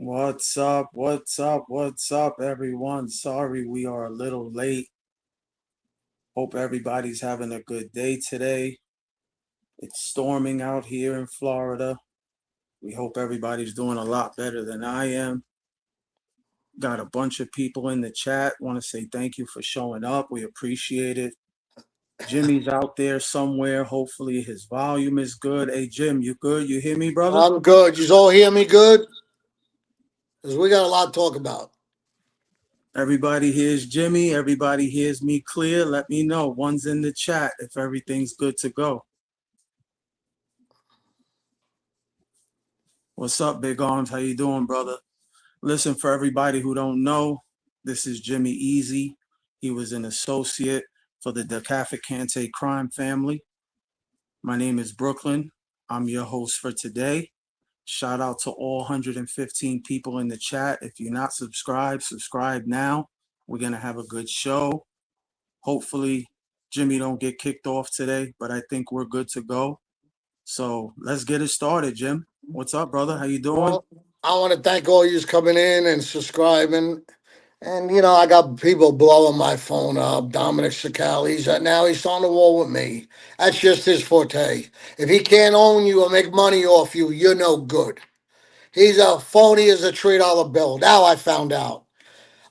What's up? What's up? What's up, everyone? Sorry we are a little late. Hope everybody's having a good day today. It's storming out here in Florida. We hope everybody's doing a lot better than I am. Got a bunch of people in the chat. Want to say thank you for showing up. We appreciate it. Jimmy's out there somewhere. Hopefully his volume is good. Hey, Jim, you good? You hear me, brother? I'm good. You all hear me good? Because we got a lot to talk about. Everybody hears Jimmy. Everybody hears me clear. Let me know. One's in the chat if everything's good to go. What's up, Big Arms? How you doing, brother? Listen, for everybody who don't know, this is Jimmy Easy. He was an associate for the DeCaficante crime family. My name is Brooklyn. I'm your host for today. Shout out to all 115 people in the chat. If you're not subscribed, subscribe now. We're going to have a good show. Hopefully, Jimmy don't get kicked off today, but I think we're good to go. So let's get it started, Jim. What's up, brother? How you doing? Well, I want to thank all you coming in and subscribing. And, I got people blowing my phone up. Dominic Cicale, he's on the wall with me. That's just his forte. If he can't own you or make money off you, you're no good. He's a phony as a $3 bill. Now I found out.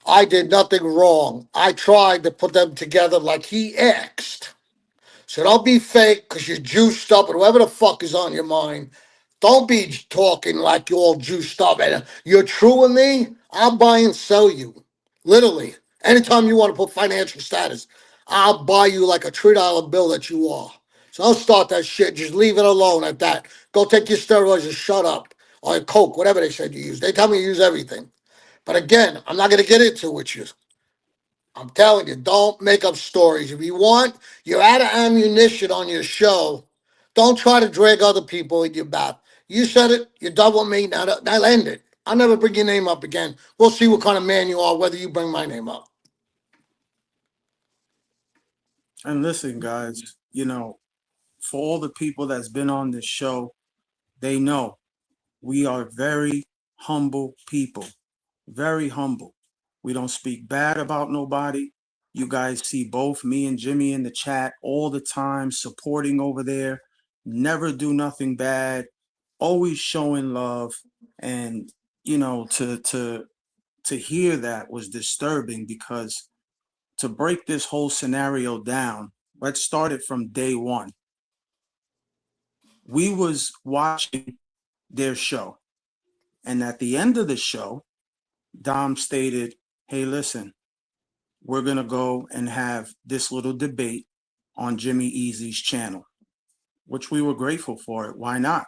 I did nothing wrong. I tried to put them together like he asked. So don't be fake because you're juiced up and whatever the fuck is on your mind. Don't be talking like you're all juiced up and you're true with me. I'll buy and sell you. Literally. Anytime you want to put financial status, I'll buy you like a $3 bill that you are. So don't start that shit. Just leave it alone at that. Go take your steroids and shut up. Or your coke, whatever they said you use. They tell me you use everything. But again, I'm not going to get into it with you. I'm telling you, don't make up stories. If you want, you're out of ammunition on your show. Don't try to drag other people in your back. You said it. You're done with me. Now end it. I'll never bring your name up again. We'll see what kind of man you are, whether you bring my name up. And listen, guys, for all the people that's been on this show, they know we are very humble people, very humble. We don't speak bad about nobody. You guys see both me and Jimmy in the chat all the time, supporting over there. Never do nothing bad. Always showing love. And to hear that was disturbing because to break this whole scenario down, let's start it from day one. We was watching their show, and at the end of the show, Dom stated, hey, listen, we're going to go and have this little debate on Jimmy Easy's channel, which we were grateful for it. Why not?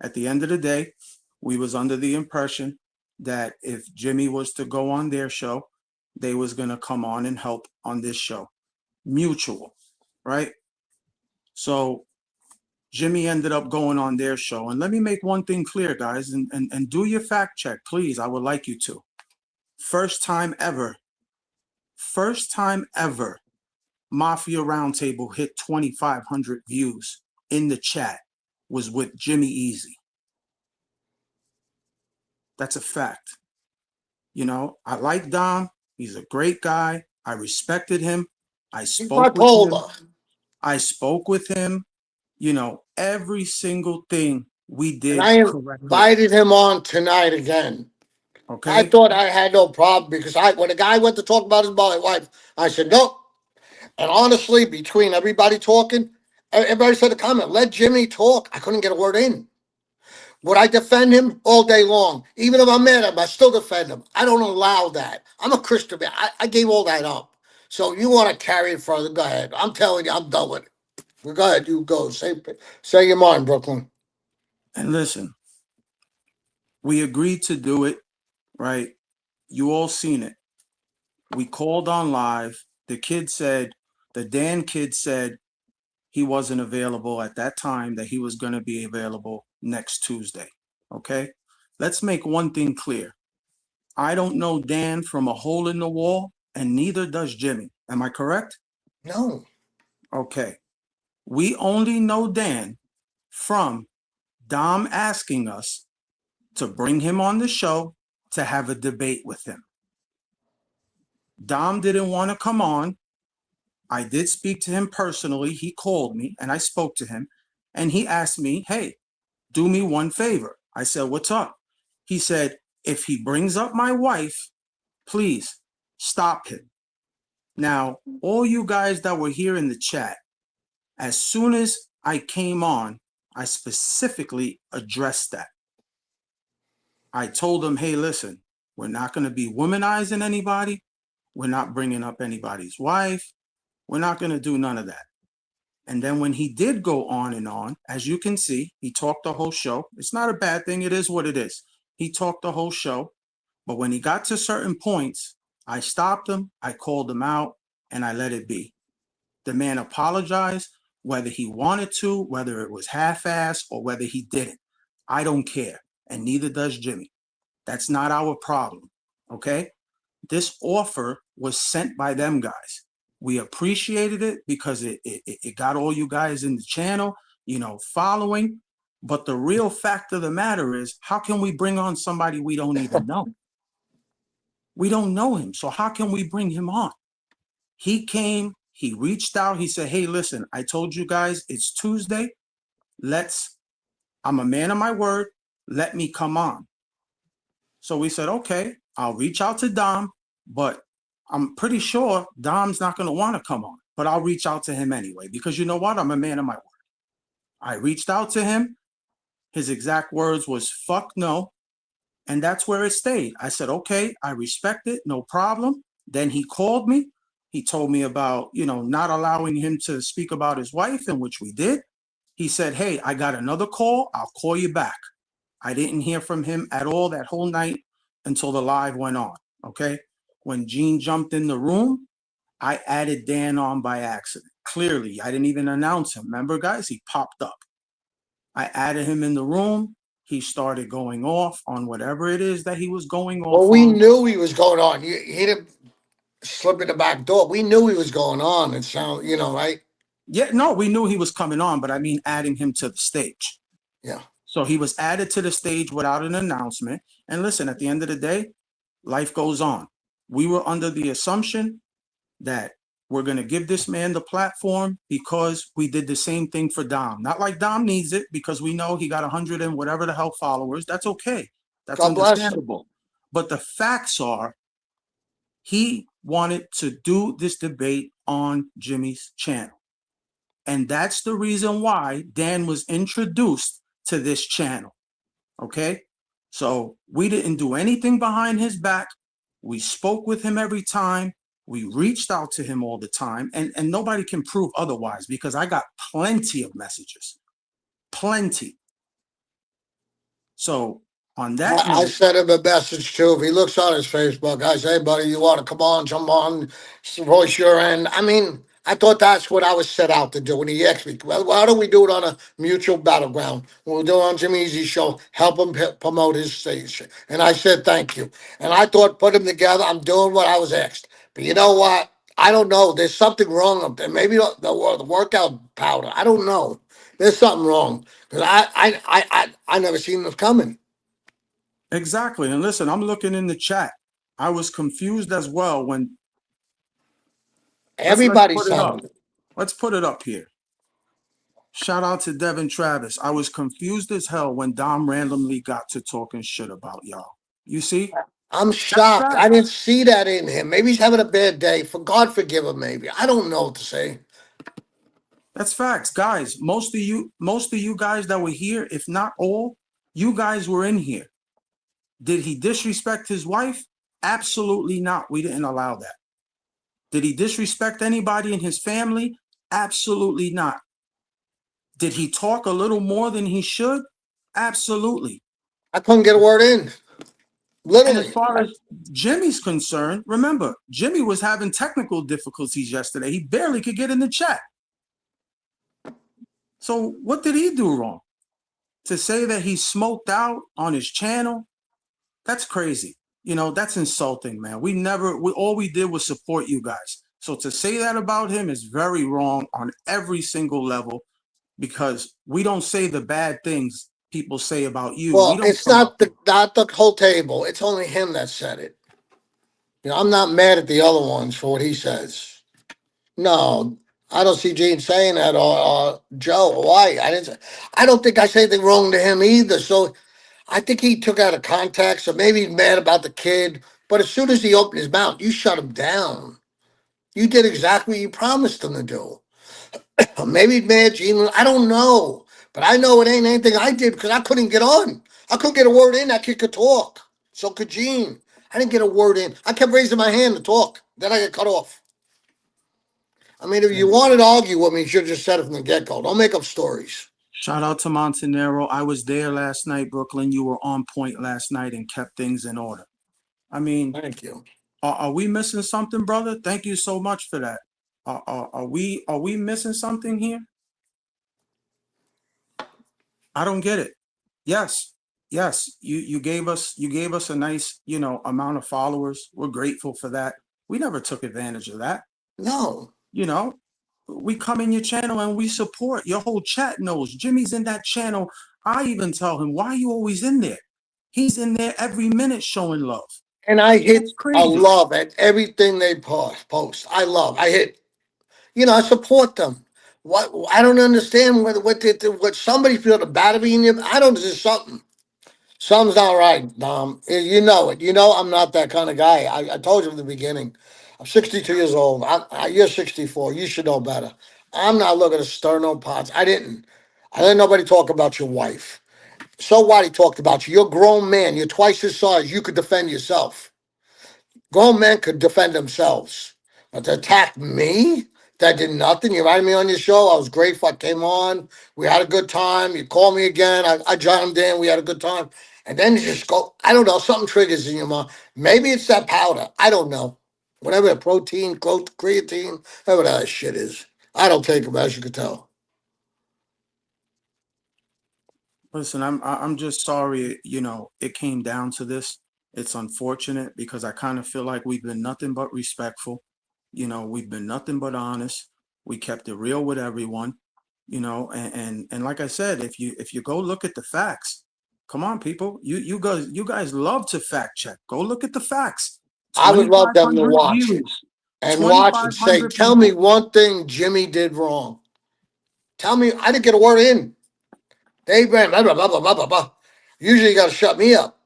At the end of the day, we was under the impression that if Jimmy was to go on their show, they was going to come on and help on this show. Mutual, right? So Jimmy ended up going on their show. And let me make one thing clear, guys, and do your fact check, please. I would like you to. First time ever, Mafia Roundtable hit 2,500 views in the chat was with Jimmy Easy. That's a fact. I like Dom. He's a great guy. I respected him. I spoke with him. I spoke with him. Every single thing we did and I correctly. Invited him on tonight again. Okay. I thought I had no problem because when the guy went to talk about his wife, I said, nope. And honestly, between everybody talking, everybody said a comment, let Jimmy talk. I couldn't get a word in. Would I defend him all day long? Even if I'm mad at him, I still defend him. I don't allow that. I'm a Christian man. I gave all that up. So you want to carry it further, go ahead. I'm telling you, I'm done with it. Well, go ahead, you go. Say your mind, Brooklyn. And listen, we agreed to do it, right? You all seen it. We called on live. The Dan kid said he wasn't available at that time, that he was going to be available next Tuesday. Okay? Let's make one thing clear. I don't know Dan from a hole in the wall, and neither does Jimmy. Am I correct? No. Okay. We only know Dan from Dom asking us to bring him on the show to have a debate with him. Dom didn't want to come on. I did speak to him personally. He called me and I spoke to him and he asked me, hey, do me one favor. I said, what's up? He said, if he brings up my wife, please stop him. Now, all you guys that were here in the chat, as soon as I came on, I specifically addressed that. I told him, hey, listen, we're not going to be womanizing anybody. We're not bringing up anybody's wife. We're not going to do none of that. And then when he did go on and on, as you can see, he talked the whole show. It's not a bad thing. It is what it is. He talked the whole show. But when he got to certain points, I stopped him, I called him out, and I let it be. The man apologized, whether he wanted to, whether it was half-assed, or whether he didn't. I don't care, and neither does Jimmy. That's not our problem, okay? This offer was sent by them guys. We appreciated it because it got all you guys in the channel, following. But the real fact of the matter is, how can we bring on somebody we don't even know? We don't know him. So how can we bring him on? He came, he reached out, he said, hey, listen, I told you guys it's Tuesday. I'm a man of my word. Let me come on. So we said, okay, I'll reach out to Dom, but I'm pretty sure Dom's not going to want to come on, but I'll reach out to him anyway, because you know what? I'm a man of my word. I reached out to him. His exact words was, fuck no. And that's where it stayed. I said, okay, I respect it. No problem. Then he called me. He told me about, not allowing him to speak about his wife, in which we did. He said, hey, I got another call. I'll call you back. I didn't hear from him at all that whole night until the live went on, okay? When Gene jumped in the room, I added Dan on by accident. Clearly, I didn't even announce him. Remember, guys? He popped up. I added him in the room. He started going off on whatever it is that he was going off Well, we on. knew he was going on. He didn't slip in the back door. We knew he was going on. It sound, right? Yeah, no, we knew he was coming on, but I mean adding him to the stage. Yeah. So he was added to the stage without an announcement. And listen, at the end of the day, life goes on. We were under the assumption that we're going to give this man the platform because we did the same thing for Dom. Not like Dom needs it, because we know he got 100 and whatever the hell followers. That's okay. That's God bless him. understandable. But the facts are, he wanted to do this debate on Jimmy's channel. And that's the reason why Dan was introduced to this channel. Okay? So we didn't do anything behind his back. We spoke with him every time. We reached out to him all the time, and nobody can prove otherwise, because I got plenty of messages. Plenty. So on that I note, sent him a message too. If he looks on his Facebook, I say, hey, buddy, you want to come on, jump on, voice your end. I mean, I thought that's what I was set out to do. When he asked me, well, why don't we do it on a mutual battleground? We'll do it on Jimmy Easy's show, help him promote his station. And I said, thank you. And I thought, put him together. I'm doing what I was asked. But you know what? I don't know. There's something wrong up there. Maybe the workout powder. I don't know. There's something wrong. Because I never seen this coming. exactly. And listen, I'm looking in the chat. I was confused as well when let's Everybody's put it up. telling me. Let's put it up here. Shout out to Devin Travis. I was confused as hell when Dom randomly got to talking shit about y'all. You see? I'm shocked. I didn't see that in him. Maybe he's having a bad day. For God forgive him, maybe. I don't know what to say. That's facts, guys. Most of you guys that were here, if not all, you guys were in here. Did he disrespect his wife? Absolutely not. We didn't allow that. Did he disrespect anybody in his family? Absolutely not. Did he talk a little more than he should? Absolutely. I couldn't get a word in. And Literally. as far as Jimmy's concerned, remember, Jimmy was having technical difficulties yesterday. He barely could get in the chat. So what did he do wrong? To say that he smoked out on his channel, that's crazy. That's insulting, man. All we did was support you guys. So to say that about him is very wrong on every single level, because we don't say the bad things people say about you. We Well, don't it's come up. not the whole table. It's only him that said it. I'm not mad at the other ones for what he says. No, I don't see Gene saying that or Joe. Why? I don't think I say anything wrong to him either. So I think he took out of context, or maybe he's mad about the kid. But as soon as he opened his mouth, you shut him down. You did exactly what you promised him to do. Maybe he's mad, Gene. I don't know. But I know it ain't anything I did because I couldn't get on. I couldn't get a word in. That kid could talk. So could Gene. I didn't get a word in. I kept raising my hand to talk. Then I got cut off. I mean, if you wanted to argue with me, you should have just said it from the get go. Don't make up stories. Shout out to Montanero. I was there last night, Brooklyn. You were on point last night and kept things in order. I mean, Thank you. are we missing something, brother? Thank you so much for that. Are we missing something here? I don't get it. Yes, yes. You gave us a nice amount of followers. We're grateful for that. We never took advantage of that. No. You know, we come in your channel and we support. Your whole chat knows Jimmy's in that channel. I even tell him, why are you always in there? He's in there every minute showing love. And I That's hit a crazy. love at everything they post. I hit, I support them. What I don't understand what somebody feel the battery in you. I don't. There's something's not right, Dom. You know it. I'm not that kind of guy. I told you from the beginning. I'm 62 years old. You're 64. You should know better. I'm not looking to stir no pots. I didn't. I let nobody talk about your wife. So what? He talked about you. You're a grown man. You're twice his size. You could defend yourself. Grown men could defend themselves. But to attack me, that did nothing. You invited me on your show. I was grateful. I came on. We had a good time. You called me again. I joined in. We had a good time. And then you just go, I don't know, something triggers in your mind. Maybe it's that powder. I don't know. Whatever, protein, creatine, whatever that shit is. I don't take them, as you can tell. Listen, I'm just sorry, it came down to this. It's unfortunate because I kind of feel like we've been nothing but respectful. We've been nothing but honest. We kept it real with everyone, and like I said, if you go look at the facts, come on, people. You guys love to fact check. Go look at the facts. I would love them to 2,500 watch it views, and watch and say, 2,500 tell me people. one thing Jimmy did wrong. Tell me, I didn't get a word in. They ran, blah, blah, blah, blah, blah, blah, blah. Usually you got to shut me up.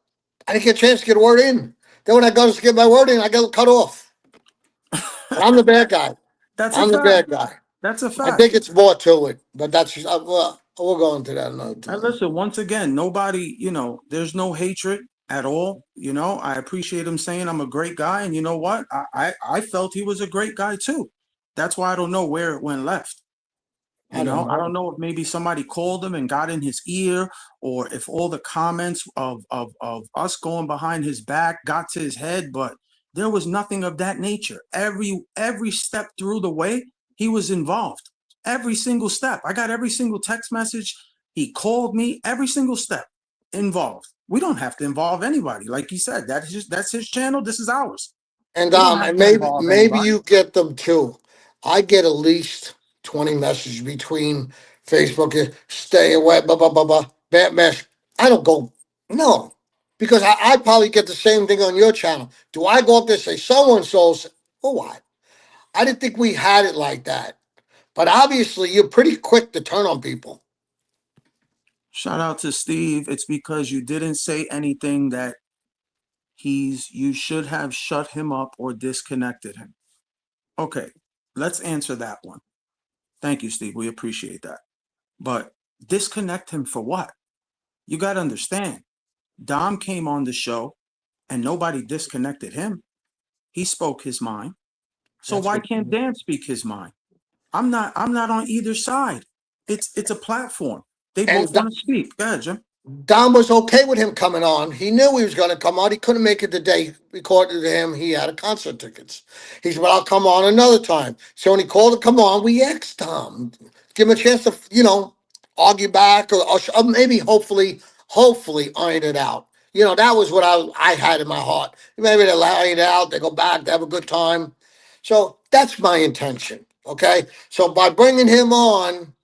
I didn't get a chance to get a word in. Then when I go to get my word in, I get cut off. But I'm the bad guy. That's a I'm the fact. bad guy. That's a I fact. think it's more to it, but that's well, we'll go into that another And time. listen, once again, nobody, there's no hatred at all. I appreciate him saying I'm a great guy. And you know what? I felt he was a great guy too. That's why I don't know where it went left. I don't I don't know. know if maybe somebody called him and got in his ear, or if all the comments of us going behind his back got to his head, but there was nothing of that nature. Every step through the way, he was involved. Every single step. I got every single text message. He called me, every single step involved. We don't have to involve anybody. Like he said, that's his channel. This is ours. And We don't have and to maybe involve maybe anybody. you get them too. I get at least 20 messages between Facebook, stay away, blah blah blah blah, bad mess. I don't go no, because I probably get the same thing on your channel. Do I go up there and say so and so? For what? I didn't think we had it like that. But obviously, you're pretty quick to turn on people. Shout out to Steve. It's because you didn't say anything that you should have shut him up or disconnected him. Okay, let's answer that one. Thank you, Steve. We appreciate that. But disconnect him for what? You got to understand. Dom came on the show and nobody disconnected him. He spoke his mind. So That's why what. can't Dan speak his mind? I'm not on either side. It's a platform. They both And want to speak. Go ahead, Jim. Don was okay with him coming on. He knew he was going to come on. He couldn't make it the day recorded to him. He had a concert tickets. He said, "Well, I'll come on another time." So when he called to come on, we asked Tom, give him a chance to, argue back or maybe hopefully iron it out. That was what I had in my heart. Maybe they iron it out. They go back. They have a good time. So that's my intention. Okay. So by bringing him on,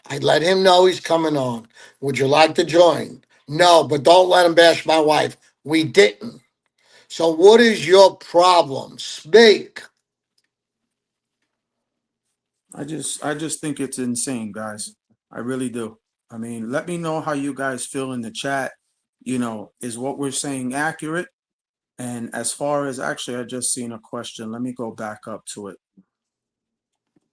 I let him know he's coming on. Would you like to join? No, but don't let him bash my wife. We didn't. So what is your problem? Speak. I just think it's insane, guys. I really do. I mean, let me know how you guys feel in the chat. Is what we're saying accurate? And as far as actually, I just seen a question. Let me go back up to it.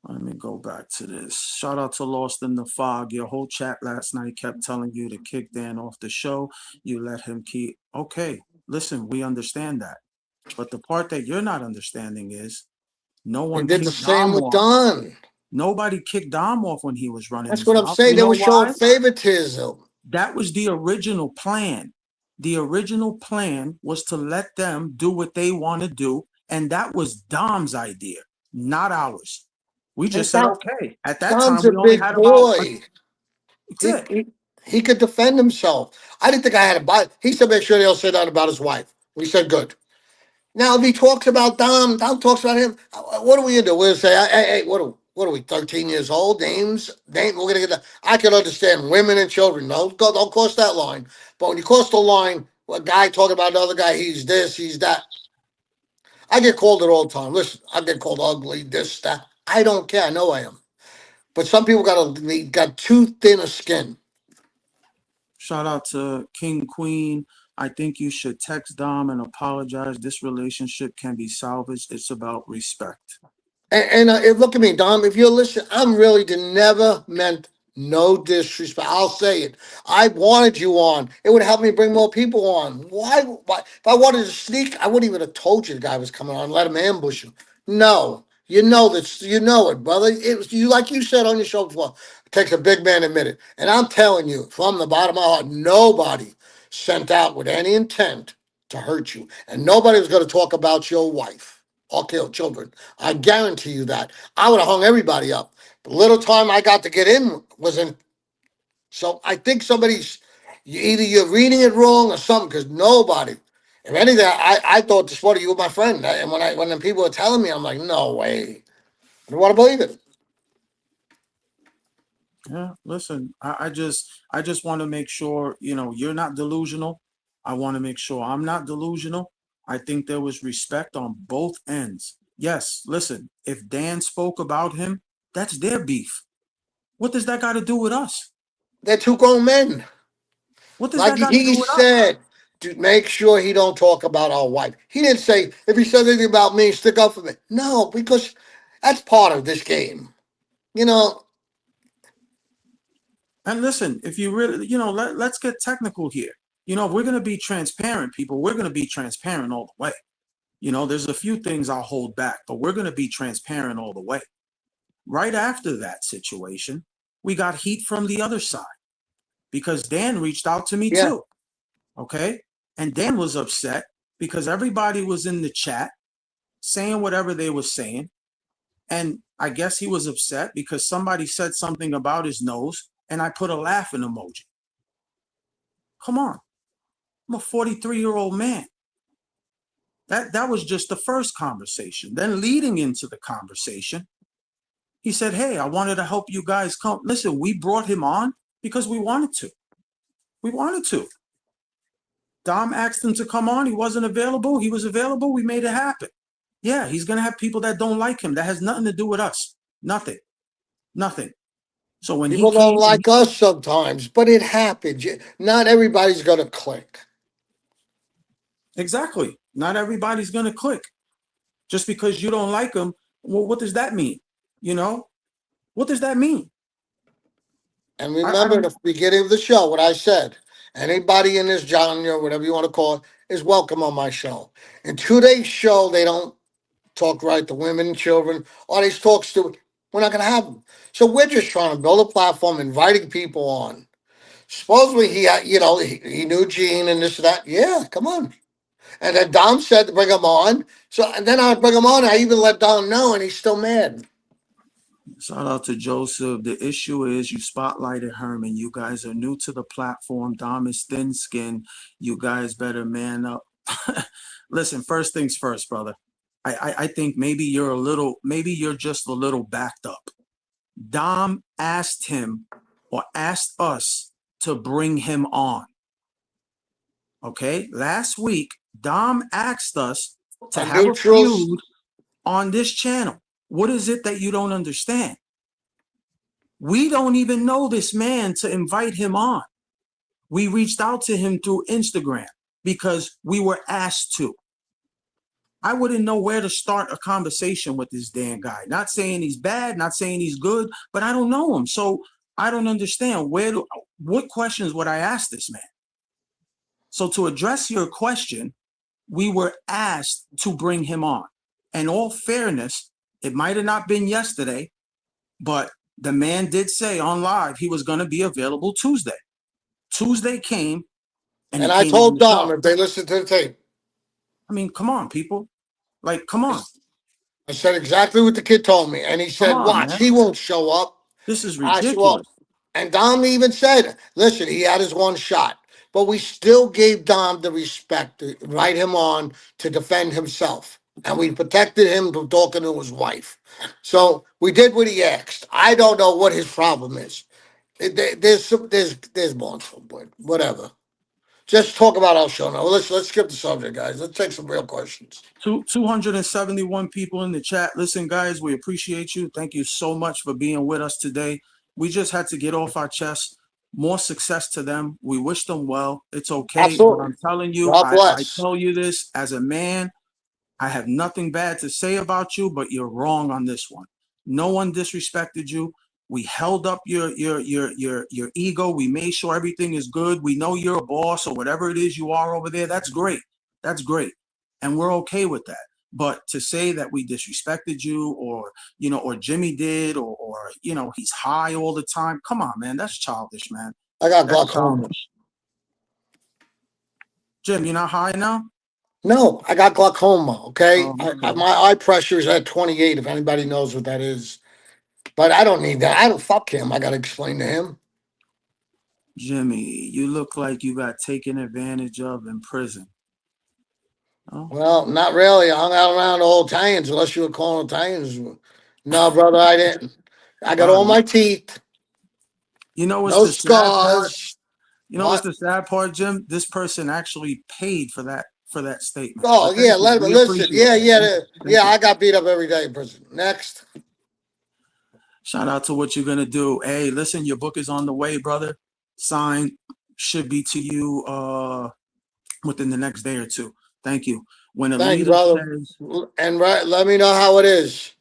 Let me go back to this. Shout out to Lost in the Fog. Your whole chat last night kept telling you to kick Dan off the show. You let him keep. Okay, listen, we understand that. But the part that you're not understanding is no They one did the kicked same Dom with off. Don. Nobody kicked Dom off when he was running That's his what I'm mouth. saying. You They know were showing why? favoritism. That was the original plan. The original plan was to let them do what they want to do. And that was Dom's idea, not ours. We And just said, okay. At that Don's time, a we only big had about a, boy. that's He, it. he he could defend himself. I didn't think I had a buy. He said, make sure they don't say that about his wife. We said, good. Now, if he talks about Dom talks about him, what are we going to do? We'll say, hey, what are we, 13 years old? We're going to get that. I can understand women and children. Don't cross that line. But when you cross the line, a guy talking about another guy, he's this, he's that. I get called it all the time. Listen, I get called ugly, this, that. I don't care. I know I am. But some people got too thin a skin. Shout out to King Queen. I think you should text Dom and apologize. This relationship can be salvaged. It's about respect. Look at me, Dom. If you're listening, I'm really never meant no disrespect. I'll say it. I wanted you on. It would help me bring more people on. Why? Why? If I wanted to sneak, I wouldn't even have told you the guy was coming on. Let him ambush you. No, you know this. You know it, brother. It was you, like you said on your show before. It takes a big man to admit it. And I'm telling you, from the bottom of my heart, nobody sent out with any intent to hurt you, and nobody was going to talk about your wife or kill children. I guarantee you that. I would have hung everybody up. The little time I got to get in was in. So I think either you're reading it wrong or something, because nobody, if anything, I thought this morning you were my friend. And when the people were telling me, I'm like, no way. I don't want to believe it. Yeah, listen, I just want to make sure, you're not delusional. I want to make sure I'm not delusional. I think there was respect on both ends. Yes, listen, if Dan spoke about him, that's their beef. What does that got to do with us? They're two grown men. What does Like that got to he do with us? said, to make sure he don't talk about our wife. He didn't say, if he says anything about me, stick up for me. No, because that's part of this game. You know, And listen, if you really, let's get technical here. If we're going to be transparent, people, we're going to be transparent all the way. There's a few things I'll hold back, but we're going to be transparent all the way. Right after that situation, we got heat from the other side because Dan reached out to me yeah. too. Okay. And Dan was upset because everybody was in the chat saying whatever they were saying. And I guess he was upset because somebody said something about his nose and I put a laughing emoji. Come on. I'm a 43-year-old man. That was just the first conversation. Then leading into the conversation, he said, hey, I wanted to help you guys come. Listen, we brought him on because we wanted to. We wanted to. Dom asked him to come on. He wasn't available. He was available. We made it happen. Yeah, he's going to have people that don't like him. That has nothing to do with us. Nothing. Nothing. So when he People don't came, like us sometimes, but it happens. Not everybody's going to click. exactly, not everybody's going to click. Just because you don't like him, well, what does that mean? You know, what does that mean? And I remember don't, at the beginning of the show, what I said, anybody in this genre, whatever you want to call it, is welcome on my show. In today's show, they don't talk right to women and children, or they talk stupid. We're not going to have them. So we're just trying to build a platform, inviting people on. Supposedly he knew Gene and this and that. Yeah, come on. And then Dom said to bring him on. So and then I bring him on. I even let Dom know, and he's still mad. shout out to Joseph. The issue is you spotlighted Herman. You guys are new to the platform. Dom is thin skinned. You guys better man up. Listen, first things first, brother. I think maybe you're just a little backed up. Dom asked him or asked us to bring him on. Okay, last week, Dom asked us to A have a neutrals. feud on this channel. What is it that you don't understand? We don't even know this man to invite him on. We reached out to him through Instagram because we were asked to. I wouldn't know where to start a conversation with this damn guy. Not saying he's bad, not saying he's good, but I don't know him. So I don't understand what questions would I ask this man? So to address your question, we were asked to bring him on. In all fairness, it might have not been yesterday, but the man did say on live he was going to be available Tuesday. Tuesday came, and he And I came on told the Dom show. if they listen to the tape, I mean, come on, people. Like, come on. I said exactly what the kid told me. And he Come said, on, watch, man. he won't show up. This is I said, well, ridiculous. and Dom even said, listen, he had his one shot. But we still gave Dom the respect to invite him on to defend himself. And we protected him from talking to his wife. So we did what he asked. I don't know what his problem is. There's more to it, but whatever. Just talk about our show now. Let's skip the subject, guys. Let's take some real questions. 271 people in the chat. Listen, guys, we appreciate you. Thank you so much for being with us today. We just had to get off our chest. More success to them. We wish them well. It's okay. But Absolutely. I'm telling you, God I bless. tell you this as a man, I have nothing bad to say about you, but you're wrong on this one. No one disrespected you. We held up your ego. We made sure everything is good. We know you're a boss or whatever it is you are over there. That's great. That's great. And we're okay with that. But to say that we disrespected you or, or Jimmy did or he's high all the time. Come on, man. That's childish, man. I got That's glaucoma. childish. Jim, you're not high now? No, I got glaucoma. Okay, Okay. my eye pressure is at 28. If anybody knows what that is, but I don't need that. I don't fuck him. I got to explain to him. Jimmy, you look like you got taken advantage of in prison. Oh, Well, not really. I hung out around the old Italians, unless you were calling Italians. No, brother, I didn't. I got wow. all my teeth, What's no the sad part? scars. What's What? the sad part, Jim? This person actually paid for that statement. Oh But yeah, thank you. let him We listen. appreciate Yeah, that. yeah, Thank you. Thank yeah. you. I got beat up every day in prison. Next, Shout out to what you're gonna do. Hey, listen, your book is on the way, brother. Sign should be to you within the next day or two. Thank you. When a thank you, leader brother. says, And let me know how it is.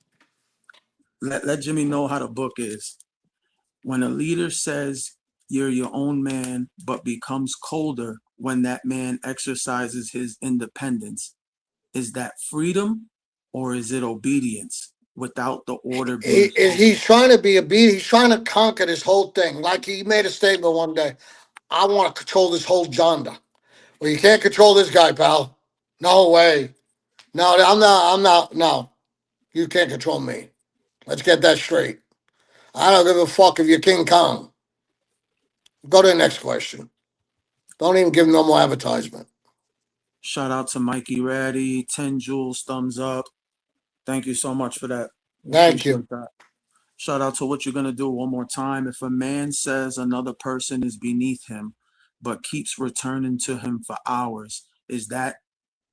let Jimmy know how the book is. When a leader says you're your own man, but becomes colder when that man exercises his independence, is that freedom or is it obedience without the order being He's followed? trying to be a beat. He's trying to conquer this whole thing. Like he made a statement one day. I want to control this whole genre. Well, you can't control this guy, pal. No way. No, I'm not. I'm not. No, you can't control me. Let's get that straight. I don't give a fuck if you're King Kong. Go to the next question. Don't even give him no more advertisement. Shout out to Mikey Ratty, 10 Jules, thumbs up. Thank you so much for that. We Thank you. appreciate that. Shout out to what you're going to do one more time. If a man says another person is beneath him, but keeps returning to him for hours, is that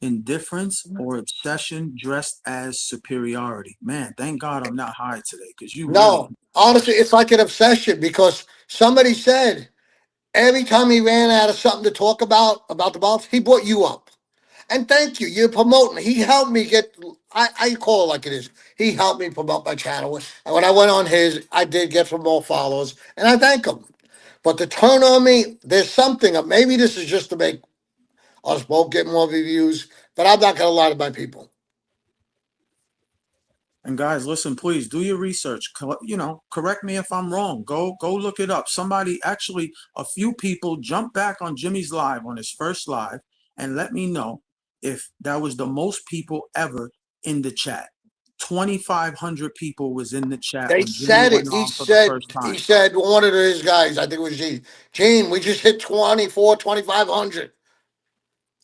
indifference or obsession dressed as superiority? Man, thank God I'm not high today because you really. No, honestly, it's like an obsession because somebody said every time he ran out of something to talk about the boss, he brought you up. And thank you. You're promoting. He helped me get. I call it like it is. He helped me promote my channel. And when I went on his, I did get some more followers, and I thank him. But to turn on me, there's something. Maybe this is just to make us both get more reviews. But I'm not gonna lie to my people. And guys, listen, please do your research. Correct me if I'm wrong. Go look it up. Somebody, actually, a few people jump back on Jimmy's live on his first live and let me know if that was the most people ever in the chat. 2,500 people was in the chat They when Jimmy said went it. on for the first He time. said one of his guys, I think it was Gene, we just hit 2,500.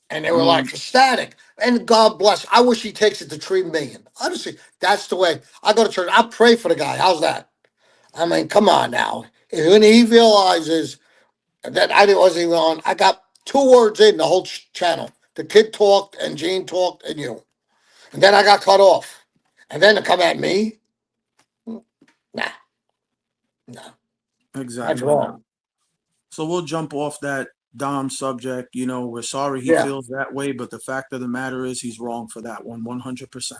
And they were like Mm, ecstatic. And God bless. I wish he takes it to 3 million. Honestly, that's the way I go to church. I pray for the guy. How's that? I mean, come on now. When he realizes that I wasn't even on, I got 2 words in the whole channel. The kid talked, and Gene talked, and you. And then I got cut off. And then to come at me, nah, nah, that's Exactly, man. wrong. So we'll jump off that Dom subject. You know, we're sorry he Yeah. feels that way, but the fact of the matter is he's wrong for that one, 100%.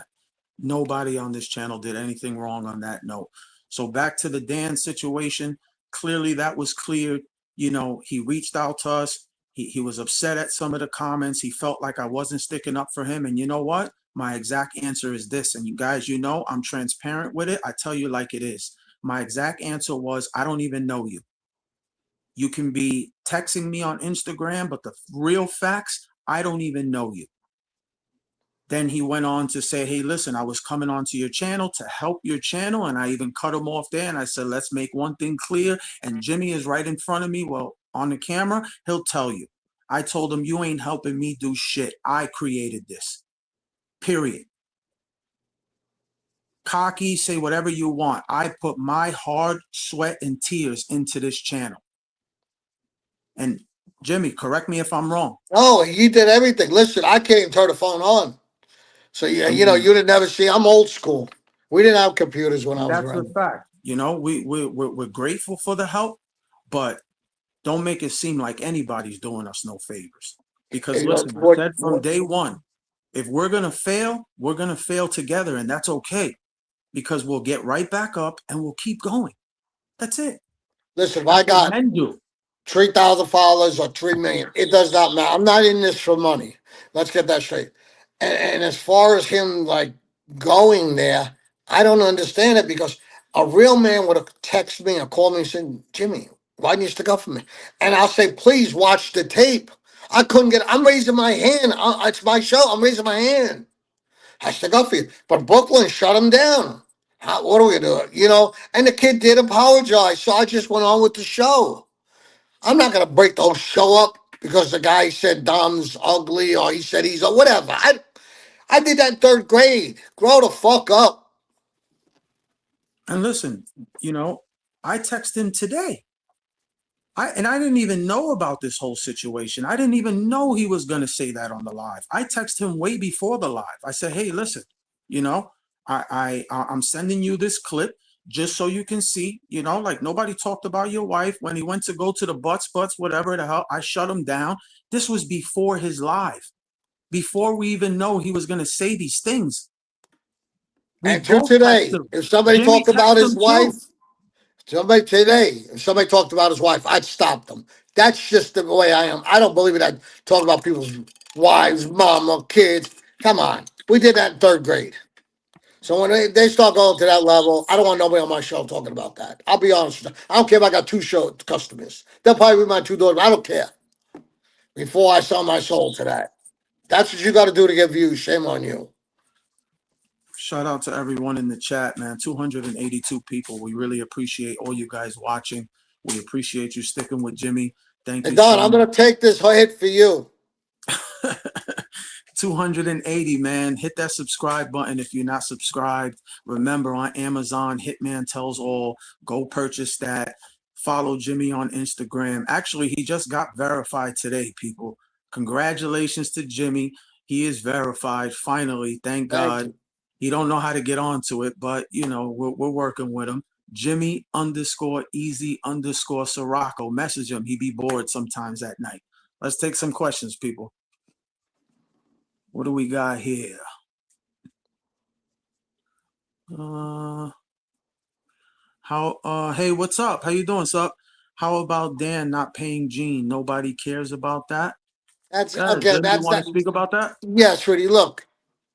Nobody on this channel did anything wrong on that note. So back to the Dan situation. Clearly, that was clear. You know, he reached out to us. He was upset at some of the comments. He felt like I wasn't sticking up for him. And you know what? My exact answer is this. And you guys, you know, I'm transparent with it. I tell you like it is. My exact answer was, I don't even know you. You can be texting me on Instagram, but the real facts, I don't even know you. Then he went on to say, hey, listen, I was coming onto your channel to help your channel. And I even cut him off there. And I said, let's make one thing clear. And Jimmy is right in front of me. Well, on the camera, he'll tell you. I told him, you ain't helping me do shit. I created this. Period. Cocky, say whatever you want. I put my hard sweat and tears into this channel. And Jimmy, correct me if I'm wrong. No, he did everything. Listen, I can't even turn the phone on. So yeah, I mean, you didn't never see. I'm old school. We didn't have computers when I was that's the around. fact. You know, we're grateful for the help, but don't make it seem like anybody's doing us no favors. Because You know, listen, I said from day one, if we're gonna fail, we're gonna fail together, and that's okay. Because we'll get right back up and we'll keep going. That's it. listen, if That's I what got men do. 3,000 followers or 3 million, it does not matter. I'm not in this for money. Let's get that straight. And as far as him like going there, I don't understand it because a real man would have texted me or called me and said, Jimmy, why didn't you stick up for me? And I'll say, please watch the tape. I couldn't get. I'm raising my hand. It's my show. I'm raising my hand. I stick up for you. But Brooklyn shut him down. What are we gonna do? You know. And the kid did apologize, so I just went on with the show. I'm not gonna break the whole show up because the guy said Dom's ugly or he said he's whatever. I did that in 3rd grade. Grow the fuck up. And listen, you know, I texted him today. I didn't even know about this whole situation. I didn't even know he was going to say that on the live. I texted him way before the live. I said, "Hey, listen, you know, I'm sending you this clip just so you can see, you know, like nobody talked about your wife when he went to go to the butts, whatever the hell. I shut him down. This was before his live, before we even know he was going to say these things. We And to both texted today, him. if somebody Jimmy talked about texted his him too. wife, if somebody talked about his wife, I'd stop them. That's just the way I am. I don't believe it. I talk about people's wives, mom, or kids. Come on. We did that in 3rd grade. So when they start going to that level, I don't want nobody on my show talking about that. I'll be honest with you. I don't care if I got 2 show customers. They'll probably be my 2 daughters. I don't care. Before I sell my soul to that. That's what you got to do to get views. Shame on you. Shout out to everyone in the chat, man. 282 people. We really appreciate all you guys watching. We appreciate you sticking with Jimmy. Thank Hey, you Don, so I'm going much. to take this hit for you. 280, man. Hit that subscribe button if you're not subscribed. Remember, on Amazon, Hitman Tells All. Go purchase that. Follow Jimmy on Instagram. Actually, he just got verified today, people. Congratulations to Jimmy. He is verified finally. Thank Thank God. you. He don't know how to get onto it, but you know we're working with him. Jimmy underscore easy underscore Sirocco. Message him. He be bored sometimes at night. Let's take some questions, people. What do we got here? Uh, hey, what's up? How you doing, sup? How about Dan not paying Gene? Nobody cares about that. That's Guys, okay. Jim, you That's want that. to speak about that? Yes, Rudy. Look,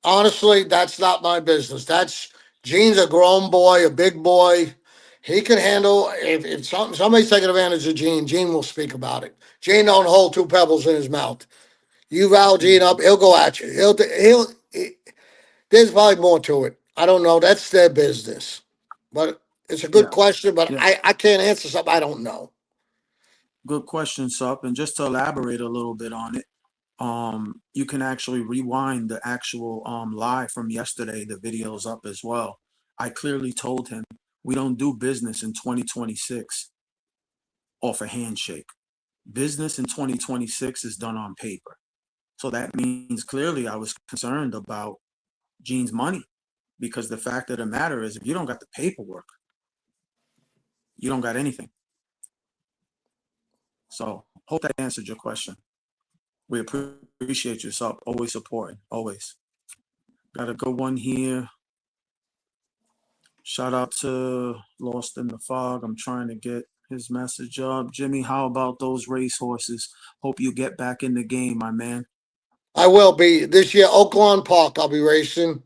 honestly, that's not my business. That's Gene's a grown boy, a big boy. He can handle if somebody's taking advantage of Gene. Gene will speak about it. Gene don't hold 2 pebbles in his mouth. You rile Gene up, he'll go at you. There's probably more to it. I don't know. That's their business. But it's a good Yeah, question. But yeah. I can't answer something I don't know. Good question, sup. And just to elaborate a little bit on it, you can actually rewind the actual live from yesterday. The video's up as well. I clearly told him we don't do business in 2026. off a handshake. Business in 2026 is done on paper. So that means clearly I was concerned about Gene's money, because the fact of the matter is, if you don't got the paperwork, you don't got anything. So hope that answered your question. We appreciate your always supporting, always. Got a good one here. Shout out to Lost in the Fog. I'm trying to get his message up. Jimmy, how about those racehorses? Hope you get back in the game, my man. I will be this year, Oaklawn Park. I'll be racing.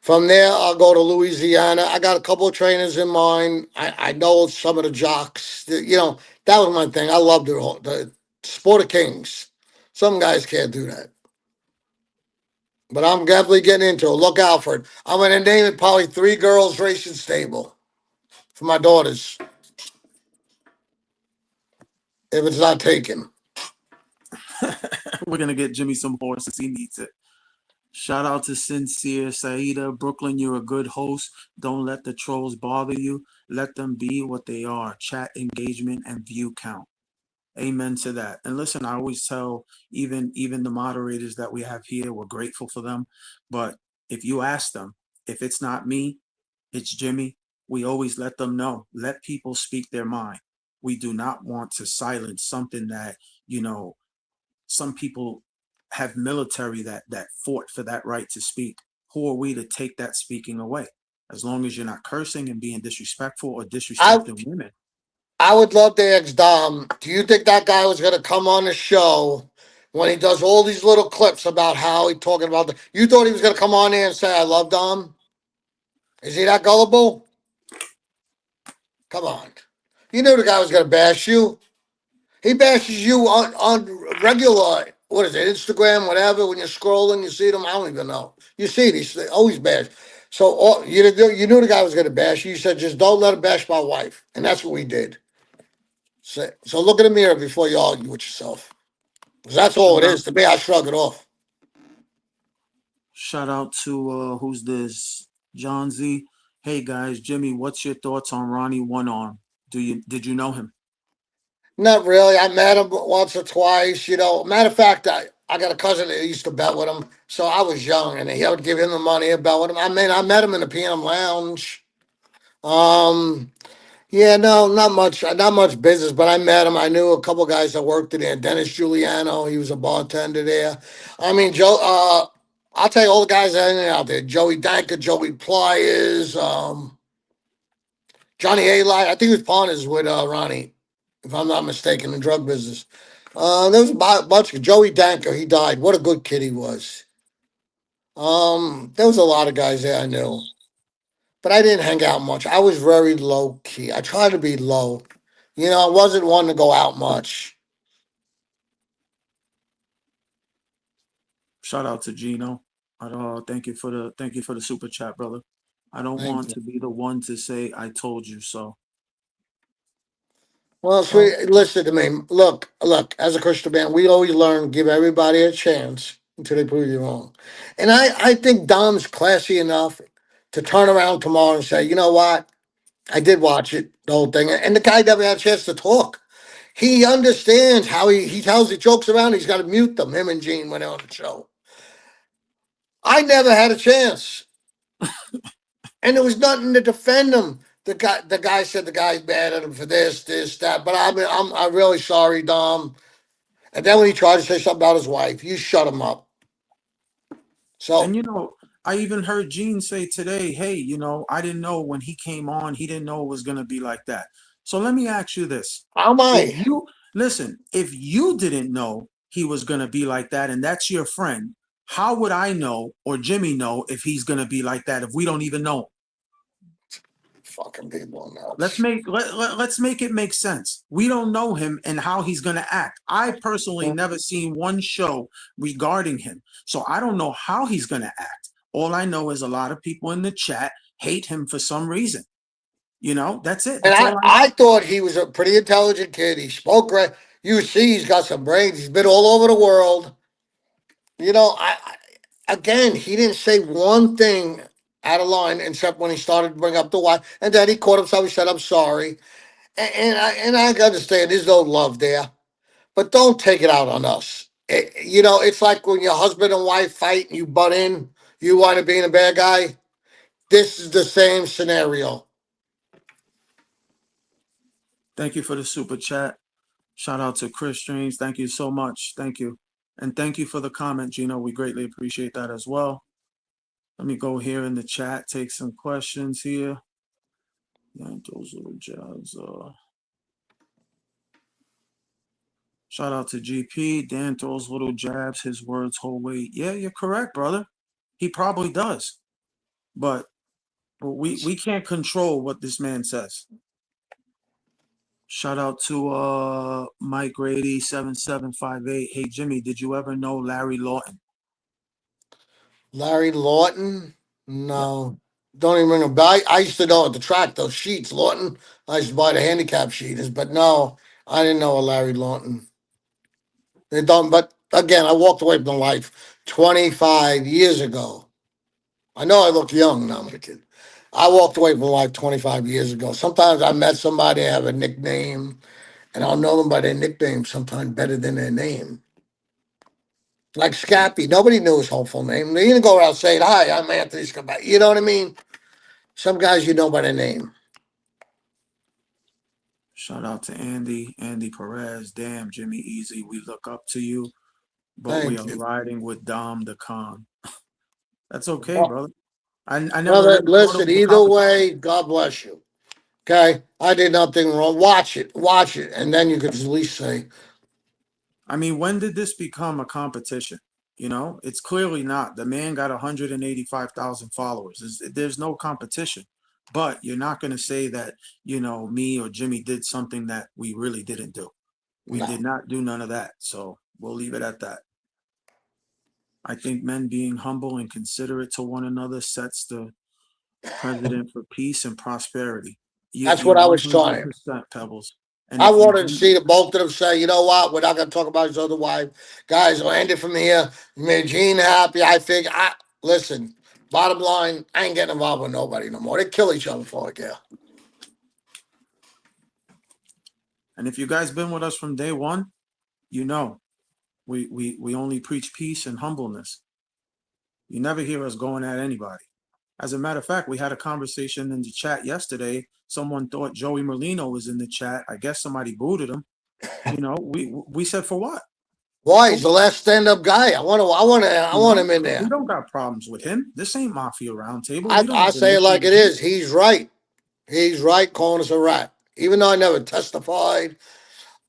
From there, I'll go to Louisiana. I got a couple of trainers in mind. I know some of the jocks. You know, that was my thing. I love the sport of kings. Some guys can't do that. But I'm definitely getting into it. Look out for it. I'm going to name it probably Three Girls Racing Stable for my daughters if it's not taken. We're gonna get Jimmy some horses. He needs it. Shout out to Sincere Saida. Brooklyn, you're a good host. Don't let the trolls bother you. Let them be what they are. Chat engagement and view count. Amen to that. And listen, I always tell even the moderators that we have here, we're grateful for them. But if you ask them, if it's not me, it's Jimmy, we always let them know. Let people speak their mind. We do not want to silence something that, you know, some people have military that fought for that right to speak. Who are we to take that speaking away? As long as you're not cursing and being disrespectful or I disrespecting women. I would love to ask Dom, do you think that guy was going to come on the show when he does all these little clips about how he talking about you thought he was going to come on there and say, I love Dom? Is he that gullible? Come on. You knew the guy was going to bash you. He bashes you on regular, what is it, Instagram, whatever. When you're scrolling, you see them. I don't even know. You see these, they always bash. So you knew the guy was going to bash you. You said, just don't let him bash my wife. And that's what we did. So look in the mirror before you argue with yourself. 'Cause that's all it Shout out is. To me, I shrug it off. Shout out to who's this? John Z. Hey guys, Jimmy, what's your thoughts on Ronnie One Arm? Did you know him? Not really. I met him once or twice. Matter of fact, I got a cousin that used to bet with him. So I was young, and he would give him the money and bet with him. I mean, I met him in the PM Lounge. Um, Yeah, no, not much business, but I met him. I knew a couple guys that worked in there. Dennis Giuliano, he was a bartender there. I mean, I'll tell you all the guys that are out there. Joey Danker, Joey Pliers, Johnny A. Light. I think he was partners with Ronnie, if I'm not mistaken, in drug business. There was a bunch of Joey Danker. He died. What a good kid he was. There was a lot of guys there I knew, but I didn't hang out much. I was very low key. I tried to be low. I wasn't one to go out much. Shout out to Gino. Thank you for the super chat, brother. I don't Thank want you. to be the one to say I told you so. Well, Well, sweet, listen to me. Look. As a Christian man, we always learn, give everybody a chance until they prove you wrong. And I think Dom's classy enough to turn around tomorrow and say, you know what? I did watch it, the whole thing. And the guy never had a chance to talk. He understands how he tells the jokes around. He's got to mute them. Him and Gene went on the show. I never had a chance. And there was nothing to defend him. The guy said the guy's mad at him for this, that. But I'm really sorry, Dom. And then when he tried to say something about his wife, you shut him up. and So I even heard Gene say today, hey, I didn't know when he came on, he didn't know it was gonna be like that. So let me ask you this. how am If I? you listen, if you didn't know he was gonna be like that and that's your friend, how would I know or Jimmy know if he's gonna be like that if we don't even know? Fucking people Let's nuts. make let's make it make sense. We don't know him and how he's going to act. I personally never seen one show regarding him, so I don't know how he's going to act. All I know is a lot of people in the chat hate him for some reason. That's it. And That's I, all I know. I thought he was a pretty intelligent kid. He spoke great. You see, he's got some brains. He's been all over the world. Again, he didn't say one thing out of line except when he started to bring up the wife. And then he caught himself. He said, I'm sorry. And I understand there's no love there, but don't take it out on us. It's like when your husband and wife fight and you butt in, you wind up being a bad guy. This is the same scenario. Thank you for the super chat. Shout out to Chris Streams. Thank you so much. Thank you. And thank you for the comment, Gino. We greatly appreciate that as well. Let me go here in the chat, take some questions here. Yeah, those little jobs. Shout out to GP. Dan throws little jabs. His words hold weight. Yeah, you're correct, brother. He probably does. But we can't control what this man says. Shout out to Mike Grady 7758. Hey Jimmy, did you ever know Larry Lawton? Larry Lawton? Yeah. No. Don't even ring a bell. I used to know at the track, those sheets, Lawton. I used to buy the handicap sheeters, but no, I didn't know a Larry Lawton. They don't, but again, I walked away from life 25 years ago. I know I look young now, I'm a kid. I walked away from life 25 years ago. Sometimes I met somebody, I have a nickname, and I'll know them by their nickname sometimes better than their name. Like Scappy, nobody knew his whole full name. They didn't go around saying, "Hi, I'm Anthony Scappy." You know what I mean? Some guys you know by their name. Shout out to Andy Perez. Damn, Jimmy Easy, we look up to you, but we Thank are you. riding with Dom the Con. That's okay, Well, brother. I never brother, really thought it listen, was a either competition. way, God bless you. Okay? I did nothing wrong. Watch it, and then you could at least say, I mean, when did this become a competition? It's clearly not. The man got 185,000 followers. There's no competition. But you're not going to say that, me or Jimmy did something that we really didn't do. We did no. not do none of that. So we'll leave it at that. I think men being humble and considerate to one another sets the precedent for peace and prosperity. That's You're what I was trying. 100% Pebbles. And I if you wanted to do, see the both of them say, you know what, we're not going to talk about his other wife. Guys, we'll end it from here. You made Gene happy. Listen, bottom line, I ain't getting involved with nobody no more. They kill each other for it, yeah. and if you guys been with us from day one, you know we only preach peace and humbleness. You never hear us going at anybody. As a matter of fact, we had a conversation in the chat yesterday. Someone thought Joey Merlino was in the chat. I guess somebody booted him. We said for what? Why? For He's the what? last stand-up guy. I You want know, him in we there. don't got problems with him. This ain't Mafia Roundtable. I, We don't I have an say it issue like it with him. is. He's right. He's right calling us a rat. Even though I never testified,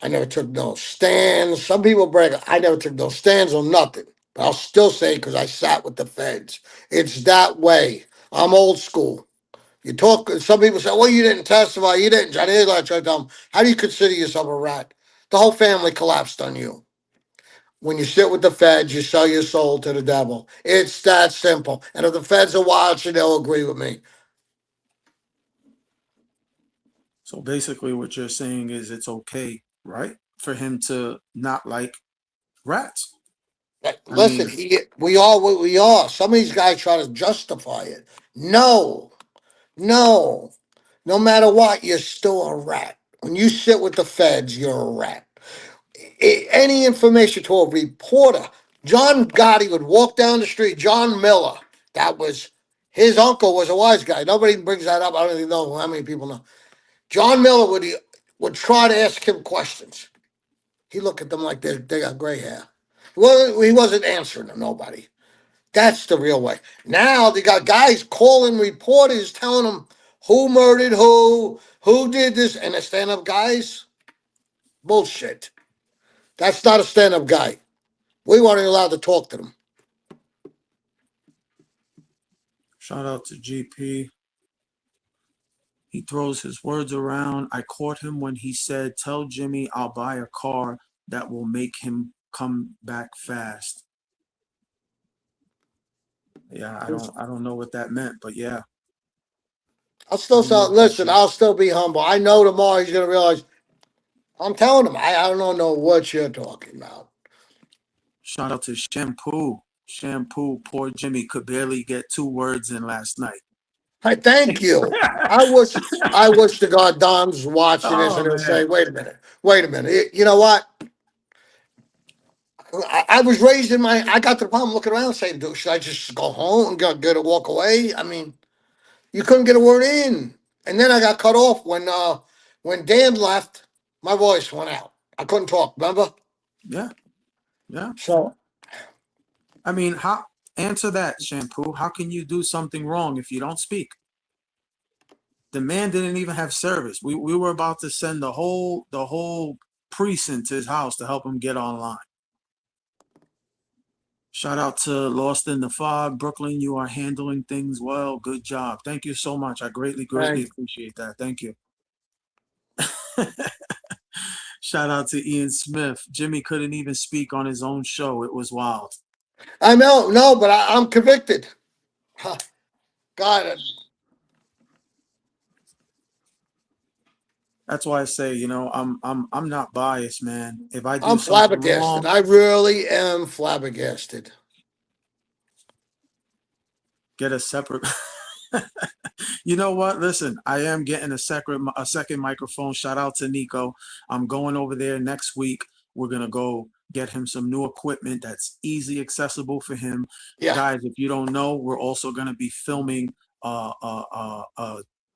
I never took no stands. Some people brag, I never took no stands on nothing. But I'll still say because I sat with the feds. It's that way. I'm old school. You talk, some people say, well, you didn't testify. You didn't. I didn't like to tell them, how do you consider yourself a rat? The whole family collapsed on you. When you sit with the feds, you sell your soul to the devil. It's that simple. And if the feds are watching, they'll agree with me. So basically, what you're saying is it's okay, right, for him to not like rats. I Listen, mean, we are what we are. Some of these guys try to justify it. No, no. No matter what, you're still a rat. When you sit with the feds, you're a rat. Any information to a reporter, John Gotti would walk down the street. John Miller, that was his uncle, was a wise guy. Nobody brings that up. I don't even know how many people know. John Miller would try to ask him questions. He looked at them like they got gray hair. Well, he wasn't answering them. Nobody. That's the real way. Now they got guys calling reporters, telling them who murdered who did this, and the stand-up guys. Bullshit. That's not a stand-up guy. We weren't allowed to talk to them. shout out to GP. He throws his words around. I caught him when he said, "Tell Jimmy I'll buy a car that will make him come back fast." Yeah, I don't know what that meant, but yeah, I'll I still don't know say, what that listen, meant. I'll still be humble. I know tomorrow he's gonna realize I'm telling him I don't know what you're talking about. Shout out to Shampoo. Shampoo, poor Jimmy could barely get two words in last night. I thank you. I wish to God Dom's watching this Oh and he'll man. say, wait a minute. You know what? I was raised in I got to the point I'm looking around saying, dude, should I just go home and get a walk away? I mean, you couldn't get a word in. And then I got cut off when Dan left, my voice went out. I couldn't talk, remember? Yeah. Yeah. So I mean, how answer that, Shampoo? How can you do something wrong if you don't speak? The man didn't even have service. We were about to send the whole precinct to his house to help him get online. Shout out to Lost in the Fog, Brooklyn. You are handling things well. Good job. Thank you so much. I greatly thank appreciate that. Thank you. Shout out to Ian Smith. Jimmy couldn't even speak on his own show. It was wild. I know, no, but I'm convicted. Huh, God, That's why I say, I'm not biased, man. If I do I'm something flabbergasted. wrong, I really am flabbergasted. get a separate. You know what? Listen, I am getting a second microphone. Shout out to Nico. I'm going over there next week. We're gonna go get him some new equipment that's easy accessible for him. Yeah. Guys, if you don't know, we're also gonna be filming a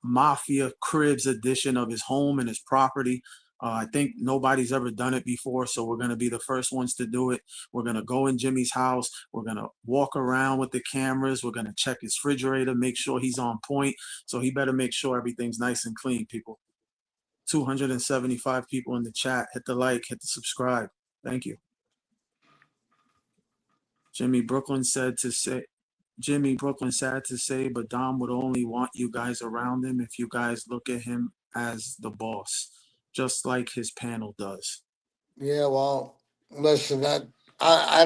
Mafia Cribs edition of his home and his property. I think nobody's ever done it before, so we're going to be the first ones to do it. We're going to go in Jimmy's house. We're going to walk around with the cameras. We're going to check his refrigerator, make sure he's on point. So he better make sure everything's nice and clean, people. 275 people in the chat. Hit the like, hit the subscribe. Thank you. Jimmy Brooklyn said to say, Jimmy Brooklyn sad to say, but Dom would only want you guys around him if you guys look at him as the boss, just like his panel does. Yeah, well, listen, I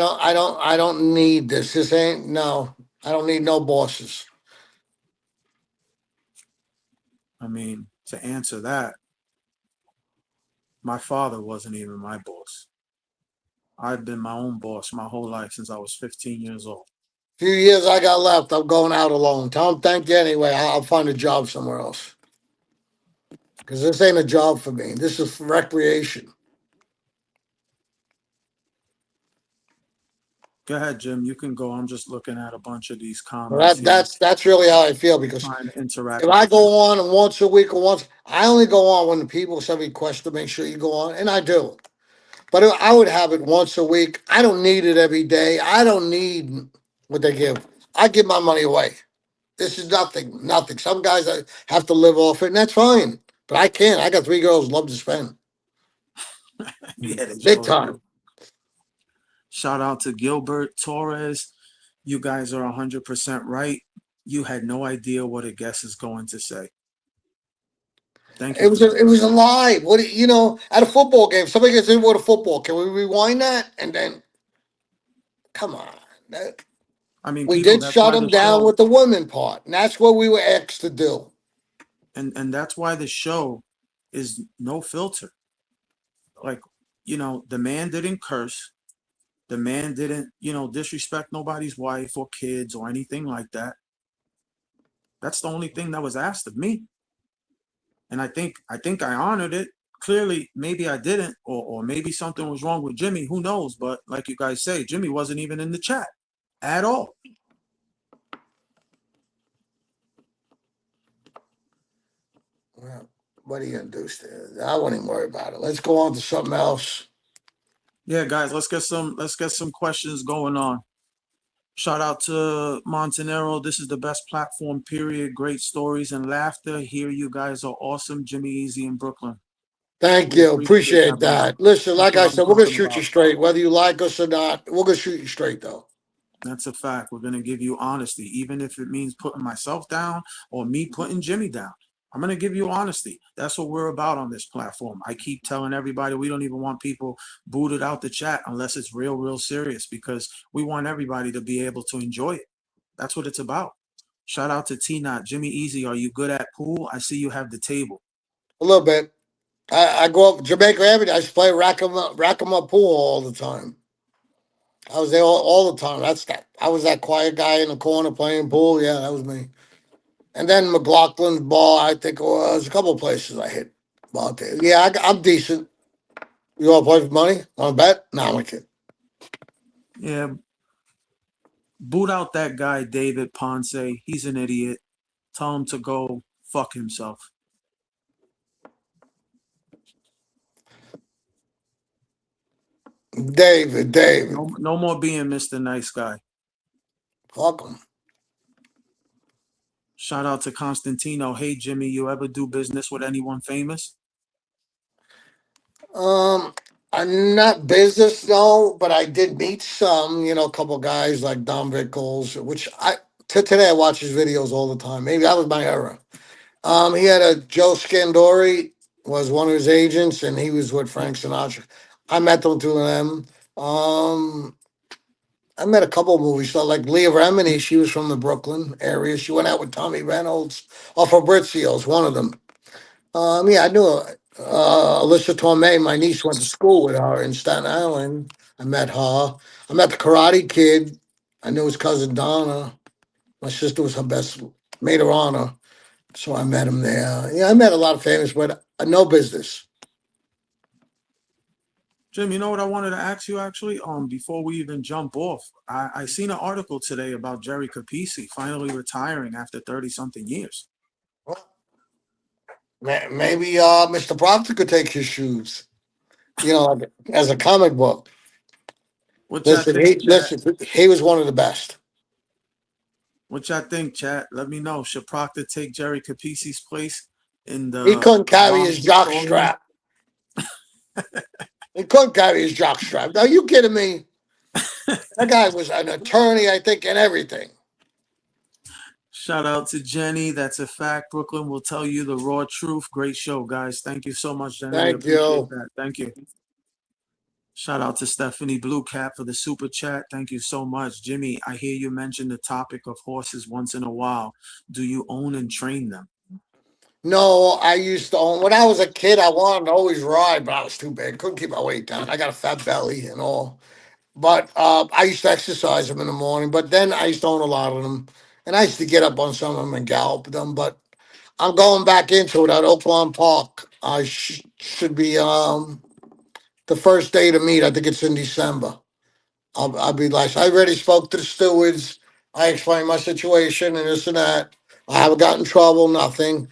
don't need this. This ain't no. I don't need no bosses. I mean, to answer that, my father wasn't even my boss. I've been my own boss my whole life since I was 15 years old. Few years I got left. I'm going out alone. Tell them thank you anyway. I'll find a job somewhere else because this ain't a job for me. This is for recreation. Go ahead, Jim. You can go. I'm just looking at a bunch of these Well, comments that here, that's really how I feel because trying to interact if with I the go chat. on and once a week or once, I only go on when the people send me requests to make sure you go on, and I do. But if I would have it once a week. I don't need it every day. I don't need what they give. I give my money away. This is nothing, nothing. Some guys have to live off it, and that's fine. But I can't. I got three girls who love to spend Yeah, they big sure do. time. Shout out to Gilbert Torres. You guys are 100% right. You had no idea what a guest is going to say. Thank you It for was a, that. it was a lie. At a football game, somebody gets in with a football. Can we rewind that? And then, come on. That- I mean, We people, did that's shut why them the down show, with the women part, and that's what we were asked to do. and that's why the show is no filter. Like, the man didn't curse. The man didn't, disrespect nobody's wife or kids or anything like that. That's the only thing that was asked of me. And I think I honored it. Clearly, maybe I didn't, or maybe something was wrong with Jimmy. Who knows? But like you guys say, Jimmy wasn't even in the chat at all. Well, what are you gonna do, Stan? I won't even worry about it. Let's go on to something else. Yeah, guys, let's get some questions going on. Shout out to Montanero. This is the best platform, period. Great stories and laughter. Here, you guys are awesome. Jimmy Easy in Brooklyn. Thank We you. appreciate Appreciate that, brother. that. Listen, That's like I what I'm said, we're gonna talking shoot you about. straight, whether you like us or not. We're gonna shoot you straight, though. That's a fact. We're going to give you honesty, even if it means putting myself down or me putting Jimmy down. I'm going to give you honesty. That's what we're about on this platform. I keep telling everybody we don't even want people booted out the chat unless it's real, real serious because we want everybody to be able to enjoy it. That's what it's about. Shout out to T Not. Jimmy Easy, are you good at pool? I see you have the table. A little bit. I go up Jamaica every day. I just play rack 'em up pool all the time. I was there all the time. That's that. I was that quiet guy in the corner playing pool. Yeah, that was me. And then McLaughlin's bar, I think it was a couple places I hit. But yeah, I'm decent. You want to play for money? Want to bet? No, I'm kidding. Yeah, boot out that guy David Ponce. He's an idiot. Tell him to go fuck himself. David, No more being Mr. Nice Guy. fuck him. Shout out to Constantino. Hey Jimmy, you ever do business with anyone famous? Um, I'm not business though, but I did meet some, a couple guys like Don Rickles, which today I watch his videos all the time. Maybe that was my era. He had a Joe Scandori was one of his agents, and he was with Frank Sinatra. I met them two of them. Um, I met a couple of movie stars like Leah Remini. She was from the Brooklyn area. She went out with Tommy Reynolds or Fabrizio's, one of them. Yeah, I knew Alyssa Tomei. My niece went to school with her in Staten Island. I met her. I met the Karate Kid. I knew his cousin Donna. My sister was her best maid of honor, so I met him there. Yeah, I met a lot of famous, but no business. Jim, you know what I wanted to ask you actually? Before we even jump off, I seen an article today about Jerry Capisi finally retiring after 30 something years. Maybe Mr. Proctor could take his shoes. Like, as a comic book. What y'all Listen, think, chat? he was one of the best. What y'all think, chat? Let me know. Should Proctor take Jerry Capisi's place in He the couldn't carry Bronx his jock Victorian? strap. He couldn't carry his jock strap. Are you kidding me? That guy was an attorney, I think, and everything. Shout out to Jenny. That's a fact. Brooklyn will tell you the raw truth. Great show, guys. Thank you so much, Jenny. We Thank appreciate you. that. Thank you. Shout out to Stephanie Blue Cap for the super chat. Thank you so much. Jimmy, I hear you mention the topic of horses once in a while. Do you own and train them? No, I used to own. When I was a kid, I wanted to always ride, but I was too big. Couldn't keep my weight down. I got a fat belly and all. But I used to exercise them in the morning. But then I used to own a lot of them. And I used to get up on some of them and gallop them. But I'm going back into it at Oakland Park. I should be the first day to meet. I think it's in December. I'll be like, I already spoke to the stewards. I explained my situation and this and that. I haven't gotten in trouble, nothing.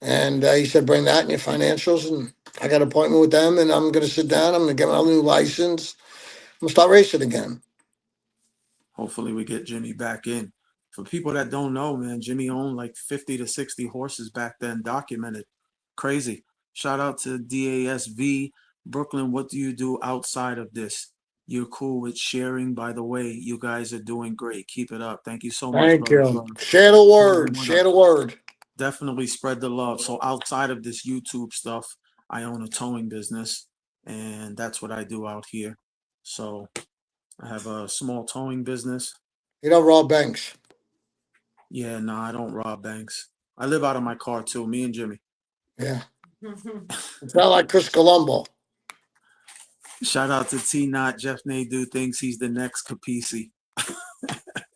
And he said, bring that in your financials. And I got an appointment with them, and I'm going to sit down. I'm going to get my new license. I'm going to start racing again. Hopefully, we get Jimmy back in. For people that don't know, man, Jimmy owned like 50 to 60 horses back then, documented. Crazy. Shout out to DASV. Brooklyn, what do you do outside of this? You're cool with sharing. By the way, you guys are doing great. Keep it up. Thank you so much, Thank brother, you. for Share the sharing word. with Share us. the word. Definitely spread the love. So outside of this YouTube stuff, I own a towing business, and that's what I do out here. So I have a small towing business. You don't rob banks. Yeah, no, I don't rob banks. I live out of my car too. Me and Jimmy. Yeah. It's not like Chris Colombo. Shout out to T Not. Jeff Nadeau thinks he's the next Capisi.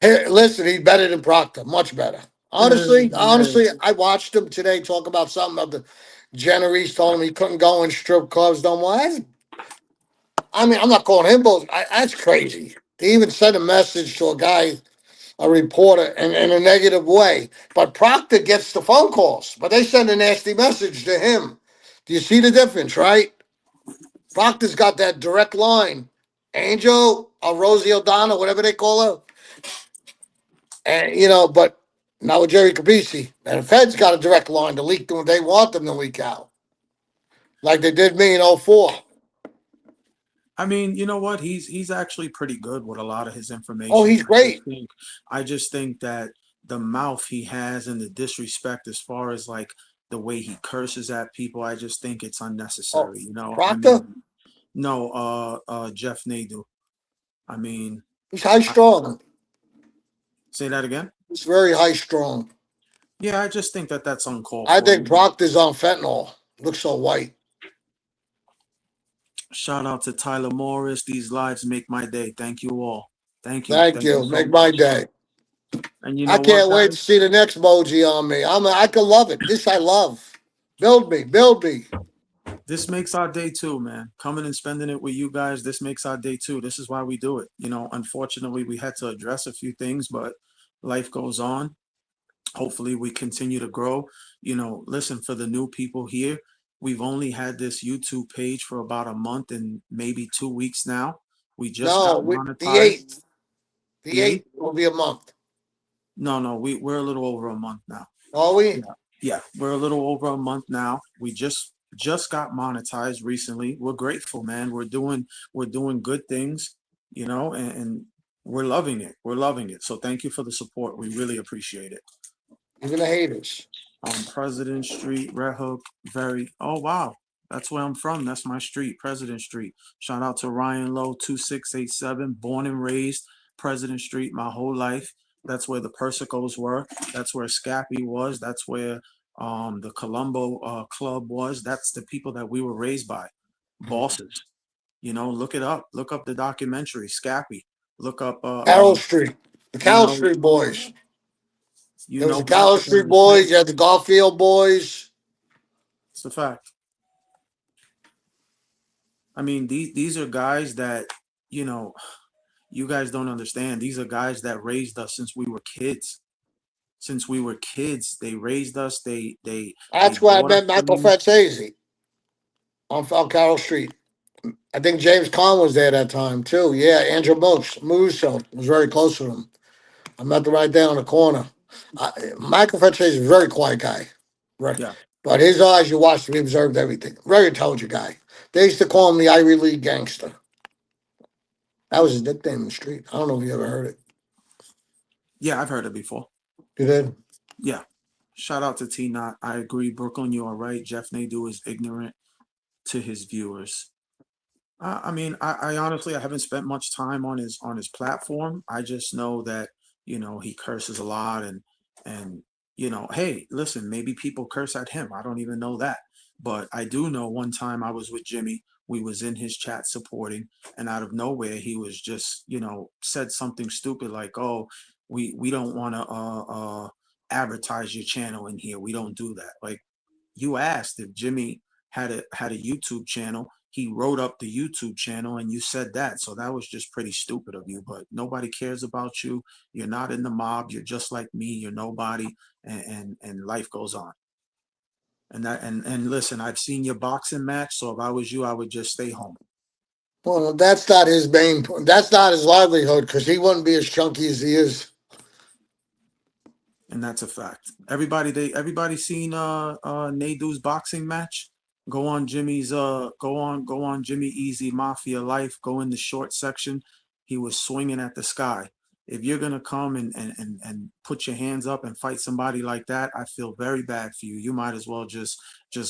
Hey, listen, he's better than Proctor. Much better. Honestly, Yeah. I watched him today talk about something of the Generese told him he couldn't go in strip clubs no more. I mean, I'm not calling him bullshit. That's crazy. They even sent a message to a guy, a reporter, in a negative way. But Proctor gets the phone calls, but they send a nasty message to him. Do you see the difference, right? Proctor's got that direct line. Angel or Rosie O'Donnell, whatever they call her. And, but not with Jerry Capisi. And the Fed's got a direct line to leak them. They want them to leak out. Like they did me in '04. I mean, you know what? He's actually pretty good with a lot of his Oh, information. he's great. I just think that the mouth he has and the disrespect as far as like the way he curses at people, I just think it's Oh, unnecessary. I Proctor, mean, no, Jeff Nadeau. I mean, he's high I, strong. say that again. He's very high strong. Yeah, I just think that that's uncalled I for. think Proctor's on fentanyl. Looks so white. Shout out to Tyler Morris. These lives make my day. Thank you all. Thank you. Thank Thank you you. so Make my much. day. And you I know what, can't wait to guys? see the next emoji on me. I can love it. This I love. Build me, build me. This makes our day too, man. Coming and spending it with you guys, this makes our day too. This is why we do it. Unfortunately, we had to address a few things, but life goes on. Hopefully, we continue to grow. Listen, for the new people here, we've only had this YouTube page for about a month and maybe 2 weeks now. We just got No, the monetized. 8th. The The 8th eighth? will be a month. No, we're a little over a month now. Are we? Yeah, yeah, we're a little over a month now. We just got monetized recently. We're grateful, man. We're doing good things, and we're loving it. We're loving it. So thank you for the support. We really appreciate it. Even the haters. On President Street, Red Hook, very. Oh wow, that's where I'm from. That's my street, President Street. Shout out to Ryan Lowe, 2687, born and raised President Street my whole life. That's where the Persicos were. That's where Scappy was. That's where the Colombo Club was. That's the people that we were raised by, bosses. Look it up. Look up the documentary, Scappy. Look up. Carroll Street. The You Carroll know, Street boys. you There was know the Carroll better than Street to say boys. You had the Garfield boys. it's a fact. I mean, these are guys that, you know, you guys don't understand. These are guys that raised us since we were kids. Since we were kids, they raised us. They That's where I bought us met Michael things. Francese on Carroll Street. I think James Conn was there that time too. Yeah, Andrew Musso was very close to him. I met them right there on the corner. Michael Francese is a very quiet guy. Right. Yeah, But his eyes, you watched him, he observed everything. Very intelligent guy. They used to call him the Ivy League gangster. That was his nickname in the street. I don't know if you ever heard it. yeah, I've heard it before. You did? Yeah. Shout out to T Not. I agree, Brooklyn. You are right. Jeff Nadeau is ignorant to his viewers. I mean, I honestly I haven't spent much time on his platform. I just know that he curses a lot and hey, listen, maybe people curse at him. I don't even know that, but I do know one time I was with Jimmy. We was in his chat supporting, and out of nowhere he was just said something stupid like, "Oh, we don't want to advertise your channel in here. We don't do that." Like you asked if Jimmy had a YouTube channel. He wrote up the YouTube channel and you said that. So that was just pretty stupid of you. But nobody cares about you. You're not in the mob. You're just like me. You're nobody. And life goes on. And listen, I've seen your boxing match. So if I was you, I would just stay home. Well, that's not his main point. That's not his livelihood because he wouldn't be as chunky as he is. And that's a fact. Everybody seen Nadu's boxing match? Go on Jimmy Easy Mafia Life, go in the short section. He was swinging at the sky. If you're gonna come and put your hands up and fight somebody like that, I feel very bad for you. You might as well just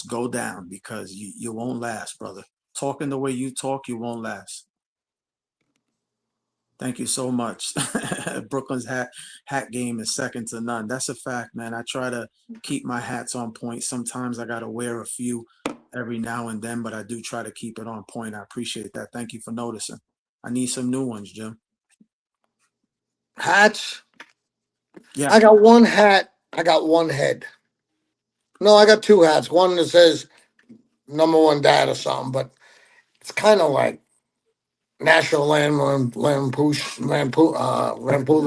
go down because you won't last, brother. Talking the way you talk, you won't last. Thank you so much. Brooklyn's hat game is second to none. That's a fact, man. I try to keep my hats on point. Sometimes I gotta wear a few every now and then, but I do try to keep it on point. I appreciate that. Thank you for noticing. I need some new ones, Jim. Hats. Yeah, I got one hat. I got one head. No, I got two hats. One that says number one dad or something, but it's kind of like National Lampoon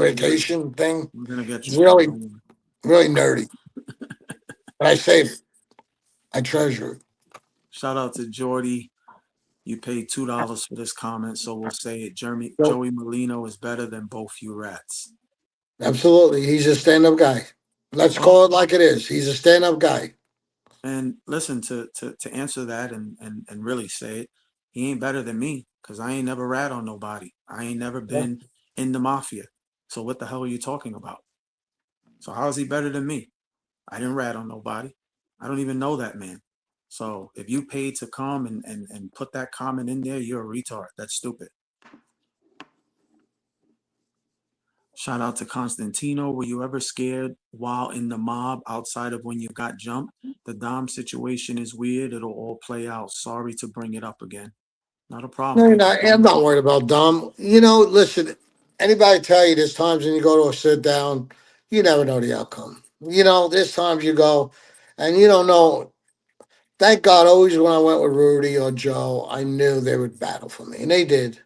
Vacation thing. I'm gonna get It's you some. Don't really, worry. really nerdy. But I save it. I treasure it. Shout out to Jordy. You paid $2 for this comment, so we'll say it. So, Joey Molino is better than both you rats. absolutely. He's a stand up guy. Let's Oh, call it like it is. He's a stand up guy. and listen, to answer that and really say it, he ain't better than me because I ain't never rat on nobody. I ain't never been in the mafia. So what the hell are you talking about? So how is he better than me? I didn't rat on nobody. I don't even know that man. So if you paid to come and put that comment in there, you're a retard. That's stupid. Shout out to Constantino. Were you ever scared while in the mob outside of when you got jumped? The Dom situation is weird. It'll all play out. Sorry to bring it up again. Not a problem. No, you're Thank you not. so I'm much. not worried about Dom. You know, listen. anybody tell you there's times when you go to a sit down, you never know the outcome. There's times you go and you don't know. Thank God, always when I went with Rudy or Joe, I knew they would battle for me, and they did.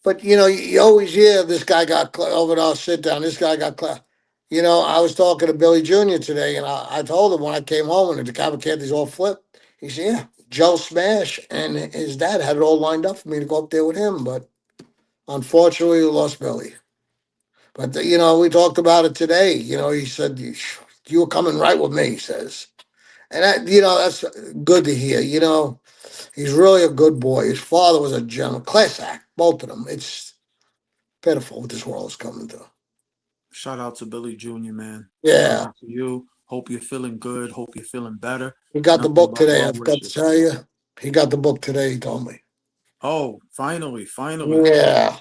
But you always hear this guy got over at our sit down. This guy got. I was talking to Billy Jr. today, and I told him when I came home and the Cavalcanti's all flipped. He said, "Yeah, Joe Smash and his dad had it all lined up for me to go up there with him, but unfortunately, we lost Billy." But we talked about it today. He said you were coming right with me. He says, and that's good to hear. He's really a good boy. His father was a gentleman, class act, both of them. It's pitiful what this world is coming to. Shout out to Billy Jr., man. Shout Yeah, out to you. Hope you're feeling good. Hope you're feeling better. he got the Nothing book but today. I well forgot to wishes. tell you. He got the book today. He told me. Oh, finally, finally. Yeah.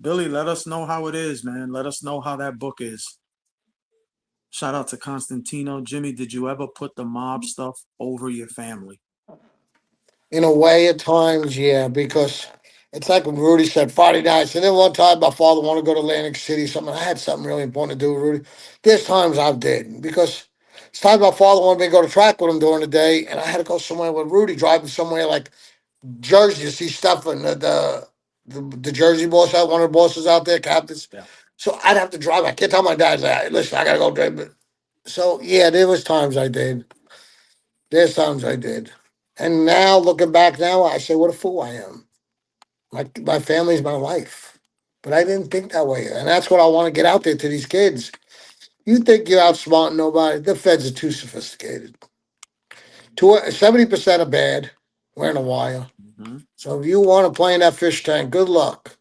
Billy, let us know how it is, man. Let us know how that book is. Shout out to Constantino. Jimmy, did you ever put the mob stuff over your family? In a way, at times, yeah, because it's like when Rudy said Friday nights. And then one time, my father wanted to go to Atlantic City. Something I had something really important to do with Rudy. There's times I did because it's times my father wanted me to go to track with him during the day, and I had to go somewhere with Rudy, driving somewhere like Jersey to see Stefan, the Jersey boss out, one of the bosses out there, captains. Yeah. So I'd have to drive. I can't tell my dad that. Listen, I gotta go drive. So yeah, there was times I did. There's times I did. And now looking back now, I say, what a fool I am. My family's my life. But I didn't think that way. And that's what I want to get out there to these kids. You think you're outsmarting nobody. The feds are too sophisticated. 70% are bad, wearing a wire. Hmm. So if you want to play in that fish tank, good luck.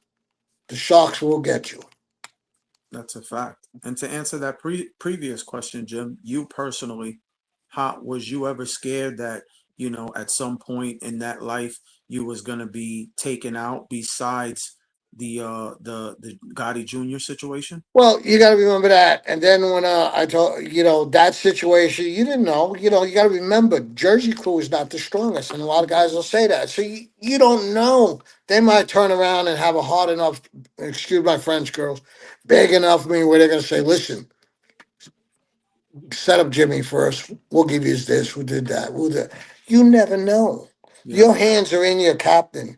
The sharks will get you. That's a fact. And to answer that previous question, Jim, you personally, how was you ever scared that, at some point in that life you was gonna be taken out besides the Gotti Jr. situation? Well, you got to remember that. And then when I told that situation, you didn't know. You got to remember Jersey crew is not the strongest, and a lot of guys will say that. So you don't know. They might turn around and have a hard enough, excuse my French girls, big enough me where they're going to say, "Listen, set up Jimmy first. We'll give you this. We did that. We'll do." You never know. Yeah, Your hands are in your captain.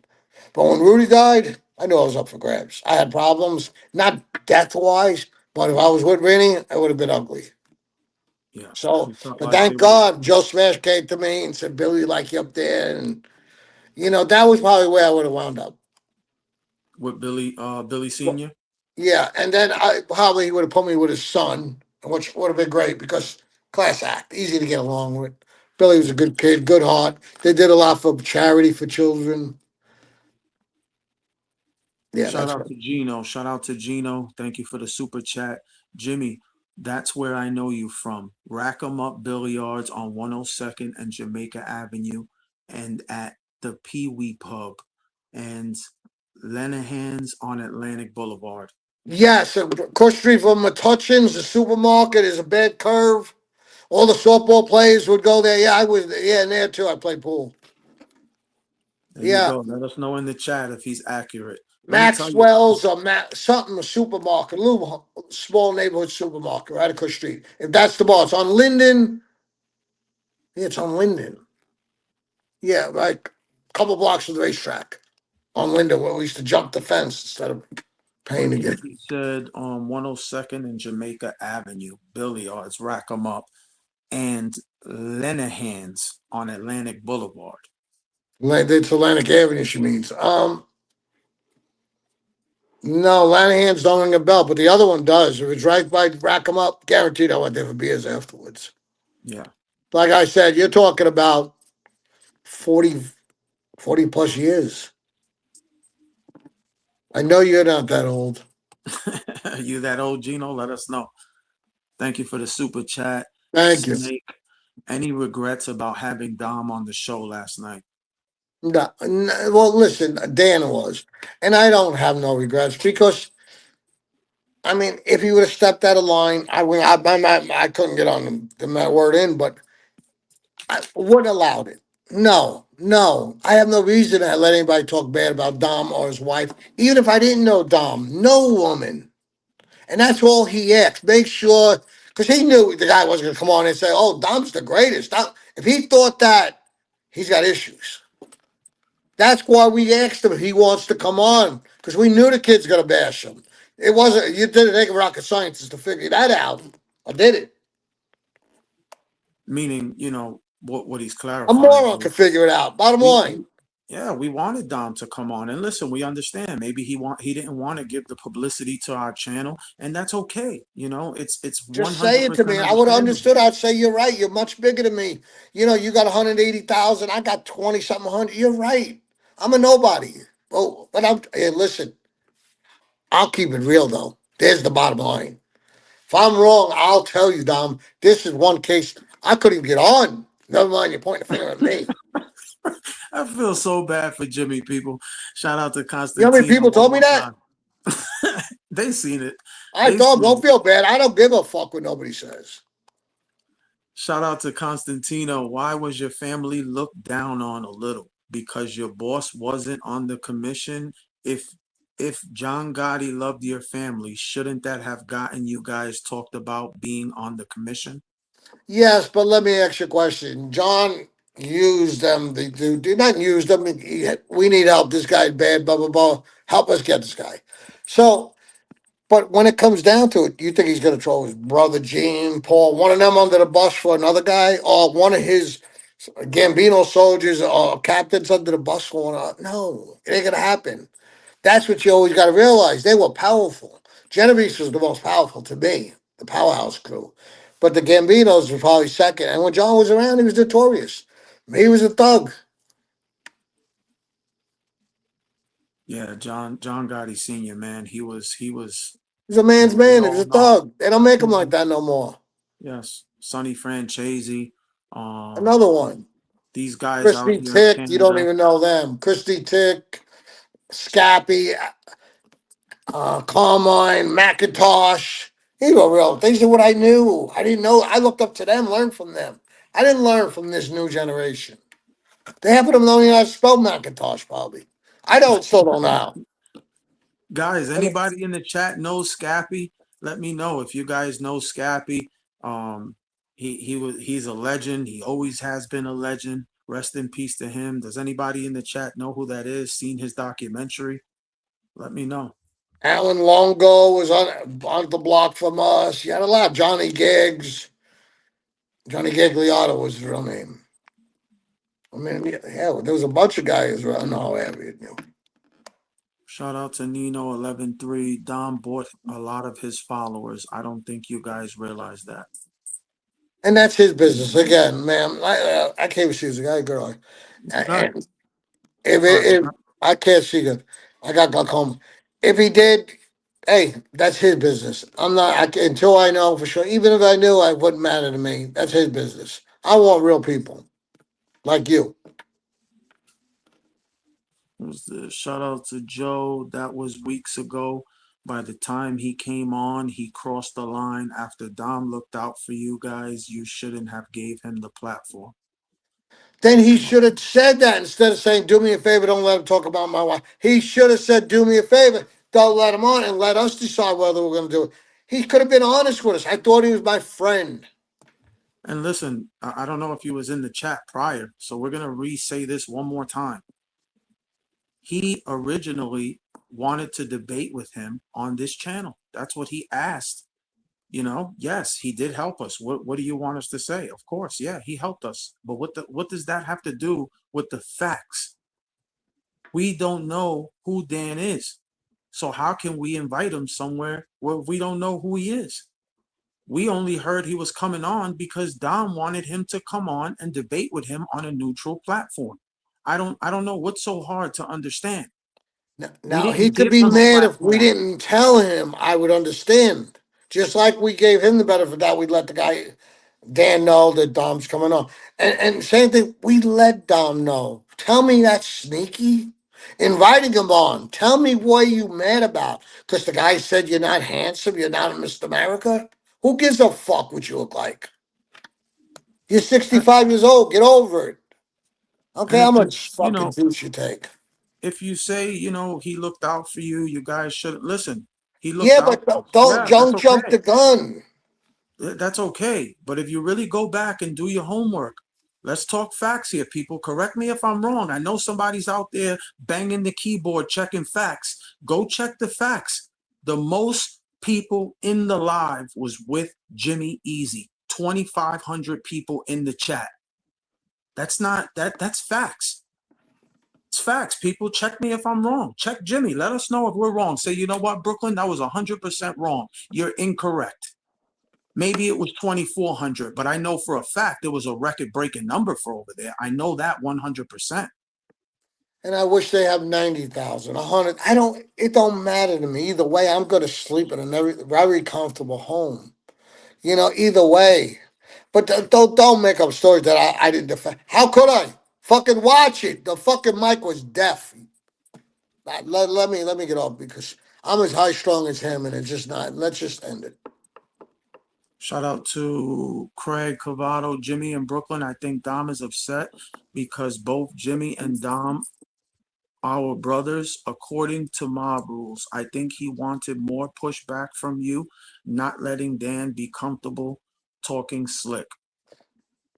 But when Rudy died, I knew I was up for grabs. I had problems, not death wise, but if I was with Vinny, it would have been ugly. yeah. So, You felt but like thank it was God Joe Smash came to me and said, Billy, like you up there. And, that was probably where I would have wound up. with Billy Well, Senior. yeah. And then I probably he would have put me with his son, which would have been great because class act, easy to get along with. Billy was a good kid, good heart. They did a lot for charity for children. Yeah, Shout that's out good. to Gino. Shout out to Gino. Thank you for the super chat. Jimmy, that's where I know you from. Rack 'em Up Billiards on 102nd and Jamaica Avenue and at the Pee Wee Pub and Lenahan's on Atlantic Boulevard. Yes, across the street from Metuchin's, the supermarket is a bad curve. All the softball players would go there. Yeah, I was. Yeah, and there too. I played pool. There you Yeah, go. Let us know in the chat if he's accurate. Let me tell you. Maxwell's or something a supermarket, a little small neighborhood supermarket right across the street. If that's the ball, it's on Linden. Yeah, it's on Linden. Yeah, right. A couple blocks from the racetrack on Linden, where we used to jump the fence instead of paying to get. He said on 102nd and Jamaica Avenue, Billiards, Rack 'em Up, and Lenahan's on Atlantic Boulevard. It's Atlantic Avenue. She means. No, Lanahan's don't ring a bell, but the other one does. If it's right by Rack 'em Up, guaranteed I went there for beers afterwards. Yeah. Like I said, you're talking about 40, 40 plus years. I know you're not that old. You that old Gino? Let us know. Thank you for the super chat. Thank you. Snake, any regrets about having Dom on the show last night? No, well, listen, Dan was, and I don't have no regrets because I mean, if he would have stepped out of line, I would. I couldn't get on the word in, but I wouldn't allowed it. No, no. I have no reason to let anybody talk bad about Dom or his wife, even if I didn't know Dom. No woman. And that's all he asked. Make sure, because he knew the guy wasn't going to come on and say, oh, Dom's the greatest. If he thought that, he's got issues. That's why we asked him if he wants to come on, because we knew the kid's going to bash him. It wasn't, you didn't take a rocket scientist to figure that out. I did it. Meaning, what he's A clarifying moron is can figure it out. Bottom line. we yeah, we wanted Dom to come on. And listen, we understand. Maybe he didn't want to give the publicity to our channel, and that's okay. It's Just say it to 100% me. I would have understandable. understood. I'd say you're right. You're much bigger than me. You got 180,000. I got 20 something hundred. You're right. I'm a nobody. Oh, but hey, listen, I'll keep it real though. There's the bottom line. If I'm wrong, I'll tell you, Dom. This is one case I couldn't even get on. Never mind, you're pointing a finger at me. I feel so bad for Jimmy, people. Shout out to You know how many Constantino people one told me more that? time. They seen it. I They told them, seen don't it. feel bad. I don't give a fuck what nobody says. Shout out to Constantino. Why was your family looked down on a little? Because your boss wasn't on the commission? If if John Gotti loved your family, shouldn't that have gotten you guys talked about being on the commission? Yes, but let me ask you a question. John used them. They do not use them. We need help. This guy's bad. Blah blah blah. Help us get this guy. So, but when it comes down to it, you think he's going to throw his brother Gene, Paul, one of them under the bus for another guy, or one of his Gambino soldiers or captains under the bus for one? No, it ain't going to happen. That's what you always got to realize. They were powerful. Genovese was the most powerful to me, the powerhouse crew. But the Gambinos were probably second. And when John was around, he was notorious. He was a thug. Yeah, John Gotti Sr., man. He was He was a man's we man. He was all a know. thug. They don't make him like Mhm. that no more. Yes. Sonny Franchese. Um Another one. these guys out Christy here in Tick, you don't Canada. even know them. Christy Tick, Scappy, Carmine, McIntosh. These were real. These are what I knew. I didn't know. I looked up to them, learned from them. I didn't learn from this new generation. They happen to know how to spell Macintosh, probably. I don't, still don't know. Guys, And anybody in the chat knows Scappy? Let me know if you guys know Scappy. He's a legend. He always has been a legend. Rest in peace to him. Does anybody in the chat know who that is? Seen his documentary? Let me know. Alan Longo was on the block from us. You had a lot. Johnny Giggs. Johnny Gigliotta was his real name. I mean, yeah, there was a bunch of guys around. No, I knew. Shout out to Nino 11-3. Dom bought a lot of his followers. I don't think you guys realize that. And that's his business. Again, man, I can't see the guy, girl. Good. And if, Sorry about if that. I can't see good, I got glaucoma. If he did, hey, that's his business. I'm not, until I know for sure. Even if I knew, it wouldn't matter to me. That's his business. I want real people like you. Was the shout out to Joe? That was weeks ago. By the time he came on, he crossed the line. After Dom looked out for you guys, you shouldn't have gave him the platform. Then he should have said that instead of saying, do me a favor, don't let him talk about my wife. He should have said, do me a favor, don't let him on and let us decide whether we're going to do it. He could have been honest with us. I thought he was my friend. And listen, I don't know if you was in the chat prior, so we're gonna re-say this one more time. He originally wanted to debate with him on this channel. That's what he asked. Yes, he did help us. What do you want us to say? Of course, yeah, he helped us. But what does that have to do with the facts? We don't know who Dan is. So how can we invite him somewhere where we don't know who he is? We only heard he was coming on because Dom wanted him to come on and debate with him on a neutral platform. I don't know what's so hard to understand. We Now, he didn't could give be him a mad if we platform. didn't tell him. I would understand. Just like we gave him the benefit of that, we let the guy Dan know that Dom's coming on. And same thing, we let Dom know. Tell me that's sneaky. Inviting him on. Tell me what you mad about. Because the guy said you're not handsome, you're not a Mr. America. Who gives a fuck what you look like? You're Uh, 65 years old. Get over it. Okay, And how if you, much you fucking know, juice you take? if you say, he looked out for you, you guys should listen. He looked Yeah, out but for us. don't Yeah, that's don't jump okay. the gun. That's okay. But if you really go back and do your homework, let's talk facts here, people. Correct me if I'm wrong. I know somebody's out there banging the keyboard checking facts. Go check the facts. The most people in the live was with Jimmy Easy. 2,500 people in the chat. That's not that's facts. It's facts, people. Check me if I'm wrong. Check Jimmy. Let us know if we're wrong. Say, you know what, Brooklyn, that was 100% wrong. You're incorrect. Maybe it was 2,400, but I know for a fact it was a record breaking number for over there. I know that 100%. And I wish they have 90,000, 100. I don't. It don't matter to me either way. I'm going to sleep in a very comfortable home. Either way. But don't make up stories that I didn't defend. How could I? Fucking watch it. The fucking mic was deaf. Let me get off because I'm as high strung as him, and it's just not. Let's just end it. Shout out to Craig Cavato, Jimmy in Brooklyn. I think Dom is upset because both Jimmy and Dom are brothers according to mob rules. I think he wanted more pushback from you, not letting Dan be comfortable talking slick.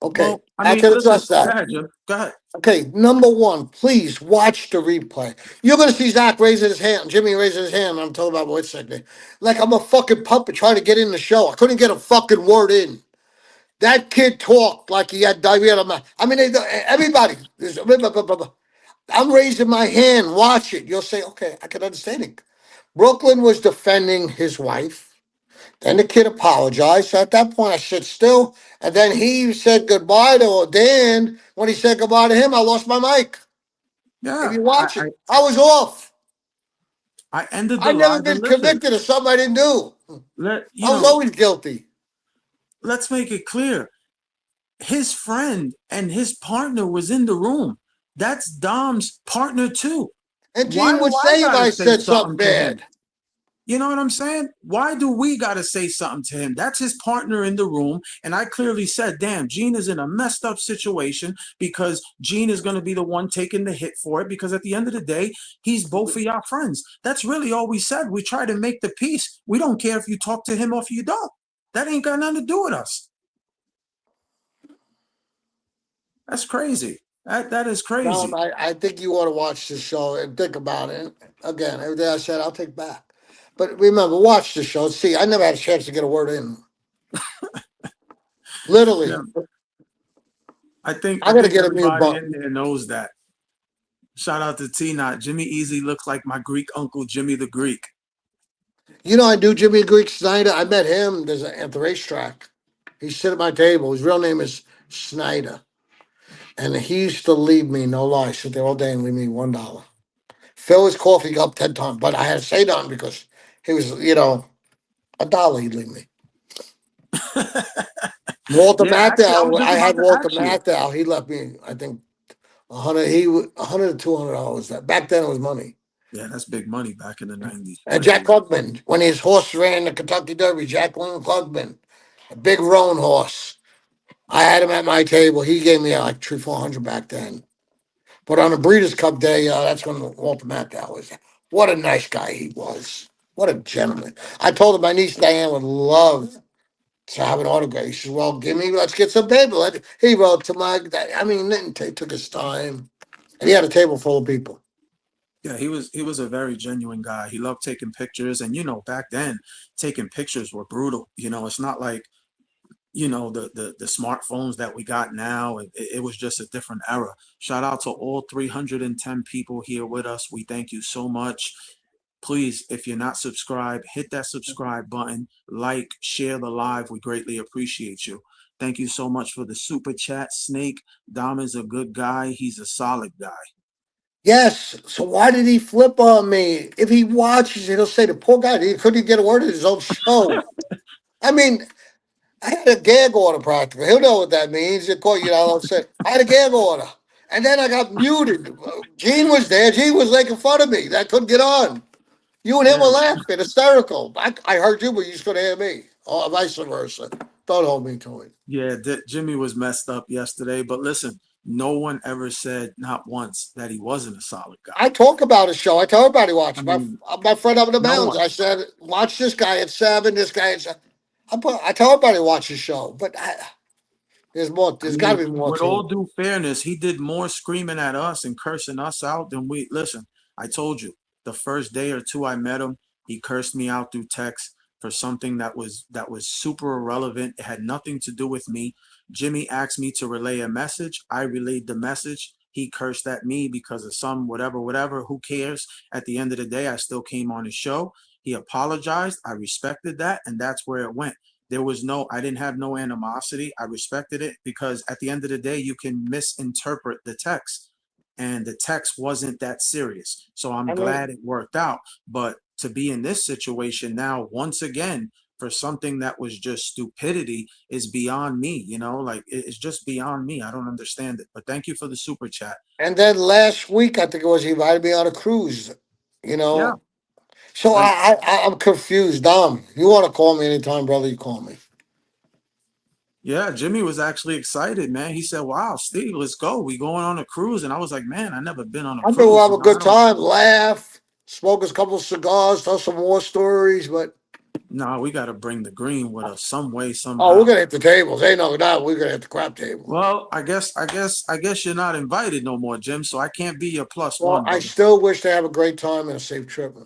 Okay, Well, I I mean, can listen, address go that. ahead, Jim. Go ahead. Okay, number one, please watch the replay. You're gonna see Zach raising his hand, Jimmy raising his hand. I'm talking about what segment. Like I'm a fucking puppet trying to get in the show. I couldn't get a fucking word in. That kid talked like he had diarrhea. I mean, everybody. I'm raising my hand. Watch it. You'll say, okay, I can understand it. Brooklyn was defending his wife. Then the kid apologized. So at that point, I stood still. And then he said goodbye to Dan. When he said goodbye to him, I lost my mic. If Yeah, you watch it, I was off. I ended the I've never live and been listen. convicted of something I didn't do. Let I was always guilty. let's make it clear. His friend and his partner was in the room. That's Dom's partner too. And Why Gene do would I say if gotta I say said something something to him? bad. You know what I'm saying? Why do we gotta say something to him? That's his partner in the room. And I clearly said, damn, Gene is in a messed up situation because Gene is gonna be the one taking the hit for it. Because at the end of the day, he's both of y'all friends. That's really all we said. We try to make the peace. We don't care if you talk to him or if you don't. That ain't got nothing to do with us. That's crazy. That is Dom, crazy. I think you ought to watch the show and think about it. And again, everything I said, I'll take back. But remember, watch the show. See, I never had a chance to get a word in. Yeah, Literally. I I got to think get a mute everybody button. in there knows that. Shout out to T Not. Jimmy Easy looks like my Greek uncle Jimmy the Greek. I do Jimmy Greek Snyder. I met him at the racetrack. He sit at my table. His real name is Snyder. And he used to leave me, no lie, sit there all day and leave me $1. Fill his coffee up 10 times. But I had to say nothing because he was, $1 he'd leave me. Walter Yeah, actually, I was Matthau, just I about had to Walter ask you. Matthau. He left me, I think, 100 to $200. Back then it was money. Yeah, that's big money back in the 90s. And Jack Klugman, when his horse ran the Kentucky Derby, Jacqueline Klugman, a big roan horse. I had him at my table. He gave me like 300-400 back then. But on the Breeders' Cup day, that's when Walter Matthau was. What a nice guy he was. What a gentleman. I told him my niece Diane would love to have an autograph. He says, well, let's get some paper. He wrote to my, I mean, then he took his time. And he had a table full of people. Yeah, he was a very genuine guy. He loved taking pictures, and back then taking pictures were brutal. It's not like the smartphones that we got now. It was just a different era. Shout out to all 310 people here with us. We thank you so much. Please, if you're not subscribed, hit that subscribe button, like, share the live. We greatly appreciate you. Thank you so much for the super chat, Snake. Dom is a good guy. He's a solid guy. Yes. So why did he flip on me? If he watches it, he'll say the poor guy, he couldn't get a word in his own show. I mean, I had a gag order practically. He'll know what that means. I had a gag order. And then I got muted. Gene was there. Gene was making fun of me. I couldn't get on. You and him Yeah, were laughing, hysterical. I heard you, but you just couldn't hear me. Or vice versa. Don't hold me to it. yeah. Jimmy was messed up yesterday, but listen. no one ever said, not once, that he wasn't a solid guy. I talk about his show. I tell everybody watch. I My mean, my friend up in the no mountains. one. I said, watch this guy at 7. This guy at 7. I tell everybody to watch his show, but there's more. I There's got to mean, be more with to all it. due fairness, he did more screaming at us and cursing us out than we. Listen, I told you the first day or two I met him, he cursed me out through text for something that was super irrelevant. It had nothing to do with me. Jimmy asked me to relay a message. I relayed the message. He cursed at me because of some whatever, whatever. Who cares? At the end of the day, I still came on his show. He apologized. I respected that, and that's where it went. There was no, I didn't have no animosity. I respected it because at the end of the day, you can misinterpret the text, and the text wasn't that serious. So I'm I mean, glad it worked out. But to be in this situation now, once again, for something that was just stupidity is beyond me, like it's just beyond me. I don't understand it. But thank you for the super chat. and then last week, I think it was, he invited me on a cruise. You Yeah. know, so Like, I'm confused. Dom, you want to call me anytime, brother? You call me. yeah, Jimmy was actually excited, man. He said, "Wow, Steve, let's go. We going on a cruise." And I was like, "Man, I never been on a I'm gonna cruise. have a I good don't time, laugh, smoke a couple of cigars, tell some war stories. But No, we got to bring the green with us some way, oh, we're somehow. gonna hit the tables. Ain't no doubt. We're gonna hit the crap table. Well, I guess you're not invited no more, Jim. So I can't be your plus Well, one, I brother. still wish they have a great time and a safe trip.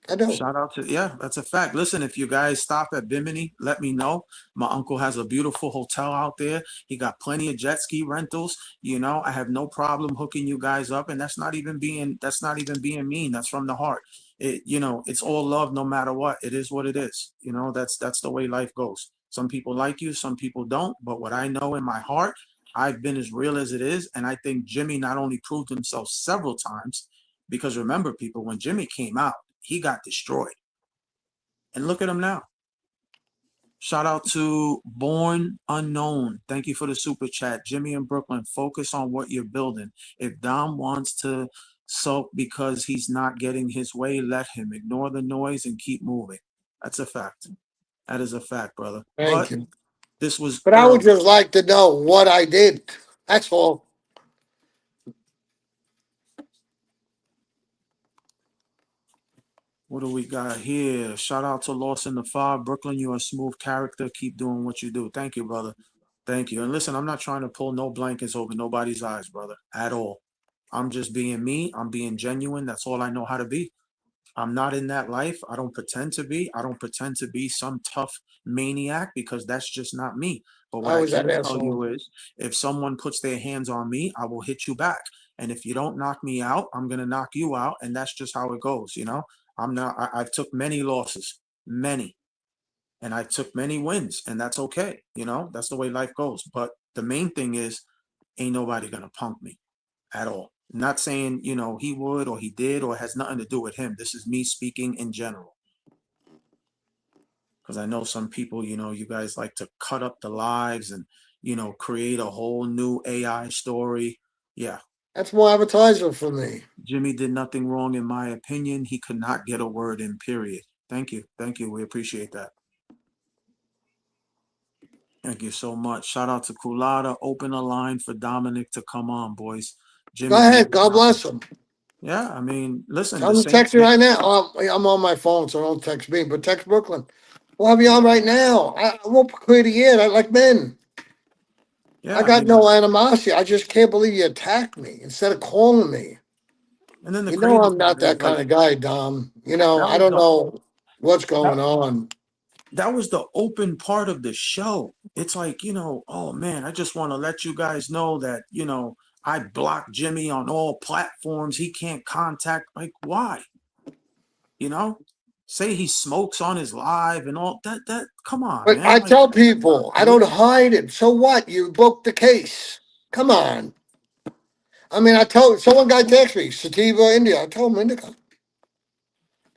I do. Shout out to, yeah, that's a fact. Listen, if you guys stop at Bimini, let me know. My uncle has a beautiful hotel out there. He got plenty of jet ski rentals. I have no problem hooking you guys up, and that's not even being mean. That's from the heart. It's all love, no matter what. It is what it is. That's the way life goes. Some people like you, some people don't. But what I know in my heart, I've been as real as it is, and I think Jimmy not only proved himself several times, because remember, people, when Jimmy came out, he got destroyed. And look at him now. Shout out to Born Unknown. Thank you for the super chat. Jimmy in Brooklyn, focus on what you're building. If Dom wants to sulk because he's not getting his way, let him. Ignore the noise and keep moving. That's a fact. That is a fact, brother. Thank But you. this was But I would early. just like to know what I did. That's all. What do we got here? Shout out to Lost in the Fog. Brooklyn, you're a smooth character. Keep doing what you do. Thank you, brother. Thank you. And listen, I'm not trying to pull no blankets over nobody's eyes, brother, at all. I'm just being me. I'm being genuine. That's all I know how to be. I'm not in that life. I don't pretend to be. I don't pretend to be some tough maniac because that's just not me. But what I I was that can tell asshole. you is if someone puts their hands on me, I will hit you back. And if you don't knock me out, I'm going to knock you out. And that's just how it goes. I'm not, I've took many losses, many, and I took many wins, and that's okay. That's the way life goes. But the main thing is, ain't nobody going to punk me at all. Not saying, he would or he did or has nothing to do with him. This is me speaking in general. Because I know some people, you guys like to cut up the lives and, create a whole new AI story. Yeah, That's more advertising for me. Jimmy did nothing wrong, in my opinion. He could not get a word in, period. Thank you. Thank you. We appreciate that. Thank you so much. Shout out to Kulada. Open a line for Dominic to come on, boys. Go Jimmy, make ahead. it God happen. bless him. Yeah, I mean, listen, Tell the him to same text me thing. right now. I'm on my phone, so don't text me, but text Brooklyn. We'll have you on Yeah, right now. I won't clear the air. I like men. I yeah. I got mean, no animosity. I just can't believe you attacked me instead of calling me. and then the You know crazy I'm part not that is like kind of guy, Dom. that I was don't the know what's that going on. that was the open part of the show. It's like, oh man, I just want to let you guys know that, I blocked Jimmy on all platforms. He can't contact. Like, why? You know? Say he smokes on his live and all that. Come on, But man. I Like, tell let's not people, I do don't it. hide it. So what? You booked the case. Come on. I mean, I told someone guy text me, Sativa, India. I told him Indica.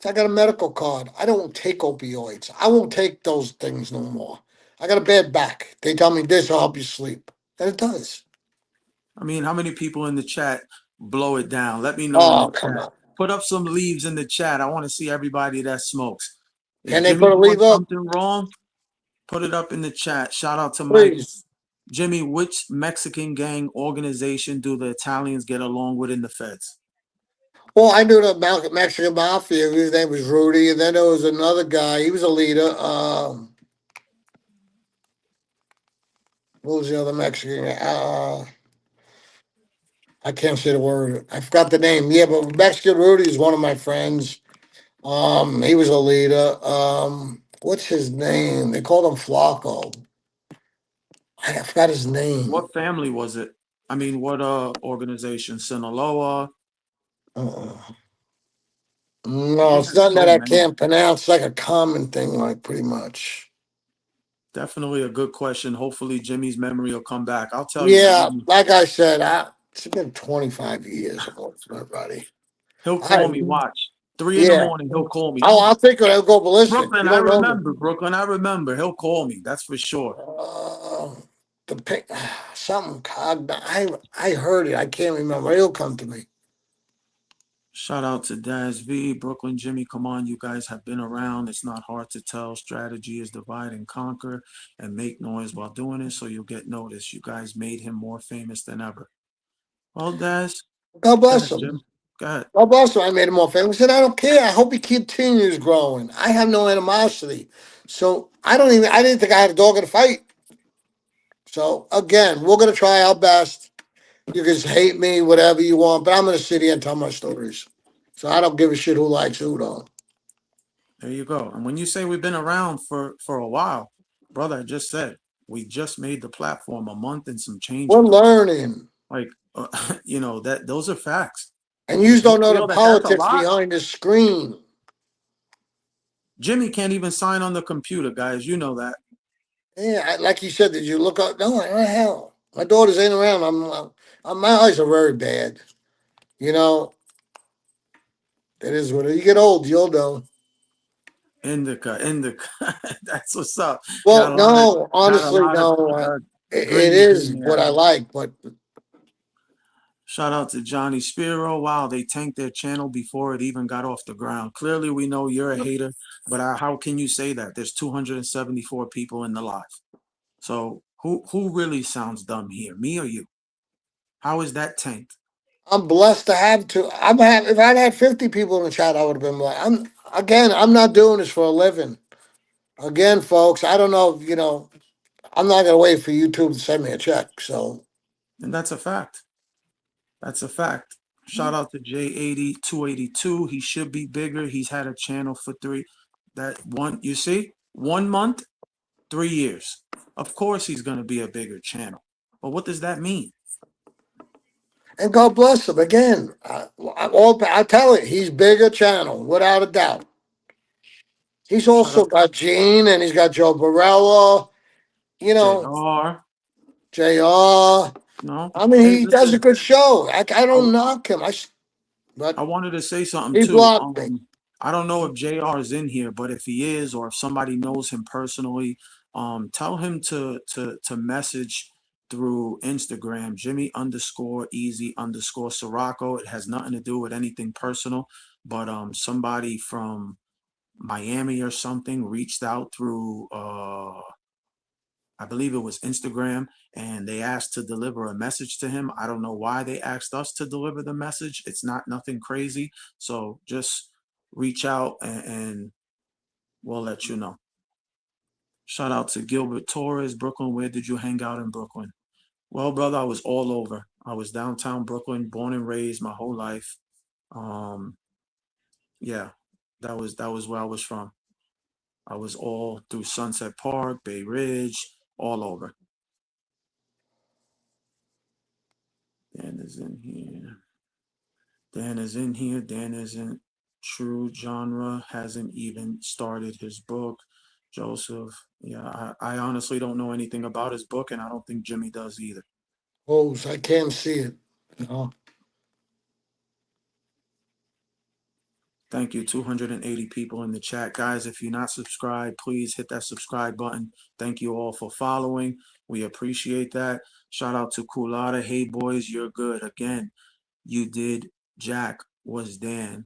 So I got a medical card. I don't take opioids. I won't take those things no more. I got a bad back. They tell me this will help you sleep. And it does. I mean, how many people in the chat blow it down? Let me know in the Oh, come chat. on. Put up some leaves in the chat. I want to see everybody that smokes. Is Can they Jimmy put a doing leave up? something wrong? Put it up in the chat. Shout out to Mike. Please. Jimmy, which Mexican gang organization do the Italians get along with in the feds? Well, I knew the Mexican Mafia. His name was Rudy, and then there was another guy. He was a leader. What was the other Mexican? I can't say the word. I forgot the name. Yeah, but Mexican Rudy is one of my friends. He was a leader. What's his name? They called him Flacco. I forgot his name. What family was it? I mean, what organization? Sinaloa. Uh, no, He it's had nothing so that I many. can't pronounce. It's like a common thing, like pretty much. Definitely a good question. Hopefully, Jimmy's memory will come back. I'll tell you, Yeah, man. like I said, it's been 25 years almost, my buddy. He'll I call me. Watch. 3 in the Yeah. morning. He'll call me. Oh, I'll think I'll go ballistic. Brooklyn. You I don't know me. remember. Brooklyn. I remember. He'll call me. That's for sure. Uh, the pic, something cogn. I heard it. I can't remember. It'll come to me. Shout out to Daz V, Brooklyn Jimmy. Come on, you guys have been around. It's not hard to tell. Strategy is divide and conquer and make noise while doing it so you'll get noticed. You guys made him more famous than ever. Well, Daz, God go bless ahead, him. Jim. Go ahead. God bless him. I made him more famous. And I don't care. I hope he continues growing. I have no animosity. So I didn't think I had a dog in the fight. So again, we're going to try our best. You can hate me, whatever you want, but I'm going to sit here and tell my stories. So I don't give a shit who likes who though. There you go. And when you say we've been around for a while, brother, I just said we just made the platform a month and some change We're ago. learning. Like, that those are facts. And you If you don't know the feel that that's a politics lot, behind the screen. Jimmy can't even sign on the computer, guys. You know that. Yeah, like you said, did you look up? No, I don't hell. My daughter's ain't around. My eyes are very bad. You know, it is what you get old, you'll know. Indica. That's what's up. Well, Got a lot of no, got a honestly, lot of no. It greens in is what there. I like, but Shout out to Johnny Spiro. Wow, they tanked their channel before it even got off the ground. Clearly, we know you're a hater, but how can you say that? There's 274 people in the live. So who really sounds dumb here, me or you? How is that tanked? I'm blessed to have to. If I'd had 50 people in the chat, I would have been like, I'm not doing this for a living. Again, folks, I don't know if, I'm not gonna wait for YouTube to send me a check. So And that's a fact. That's a fact. Shout out to J80 He should be bigger. He's had a channel for you see, 1 month, 3 years. Of course he's gonna be a bigger channel. But what does that mean? and God bless him again. I tell it, he's bigger channel without a doubt. He's Shout also out got Gene and he's got Joe Barella, you know, JR. JR. No. I mean, Hey, he does a listen. good show. I I, don't knock him. But I wanted to say something he too. blocked me. I don't know if JR is in here, but if he is, or if somebody knows him personally, tell him to message through Instagram, Jimmy_easy_Sirocco. It has nothing to do with anything personal, but somebody from Miami or something reached out through I believe it was Instagram, and they asked to deliver a message to him. I don't know why they asked us to deliver the message. It's not nothing crazy. So just reach out and we'll let you know. Shout out to Gilbert Torres, Brooklyn. Where did you hang out in Brooklyn? Well, brother, I was all over. I was downtown Brooklyn, born and raised my whole life. Um, yeah, that was where I was from. I was all through Sunset Park, Bay Ridge, all over. Dan is in here. Dan is in here. Dan isn't true genre, hasn't even started his book. Joseph, yeah, I honestly don't know anything about his book, and I don't think Jimmy does either. Oh, I can't see it. You know? Thank you, 280 people in the chat. Guys, if you're not subscribed, please hit that subscribe button. Thank you all for following. We appreciate that. Shout out to Kulada. Hey, boys, you're good. Again, you did Jack was Dan.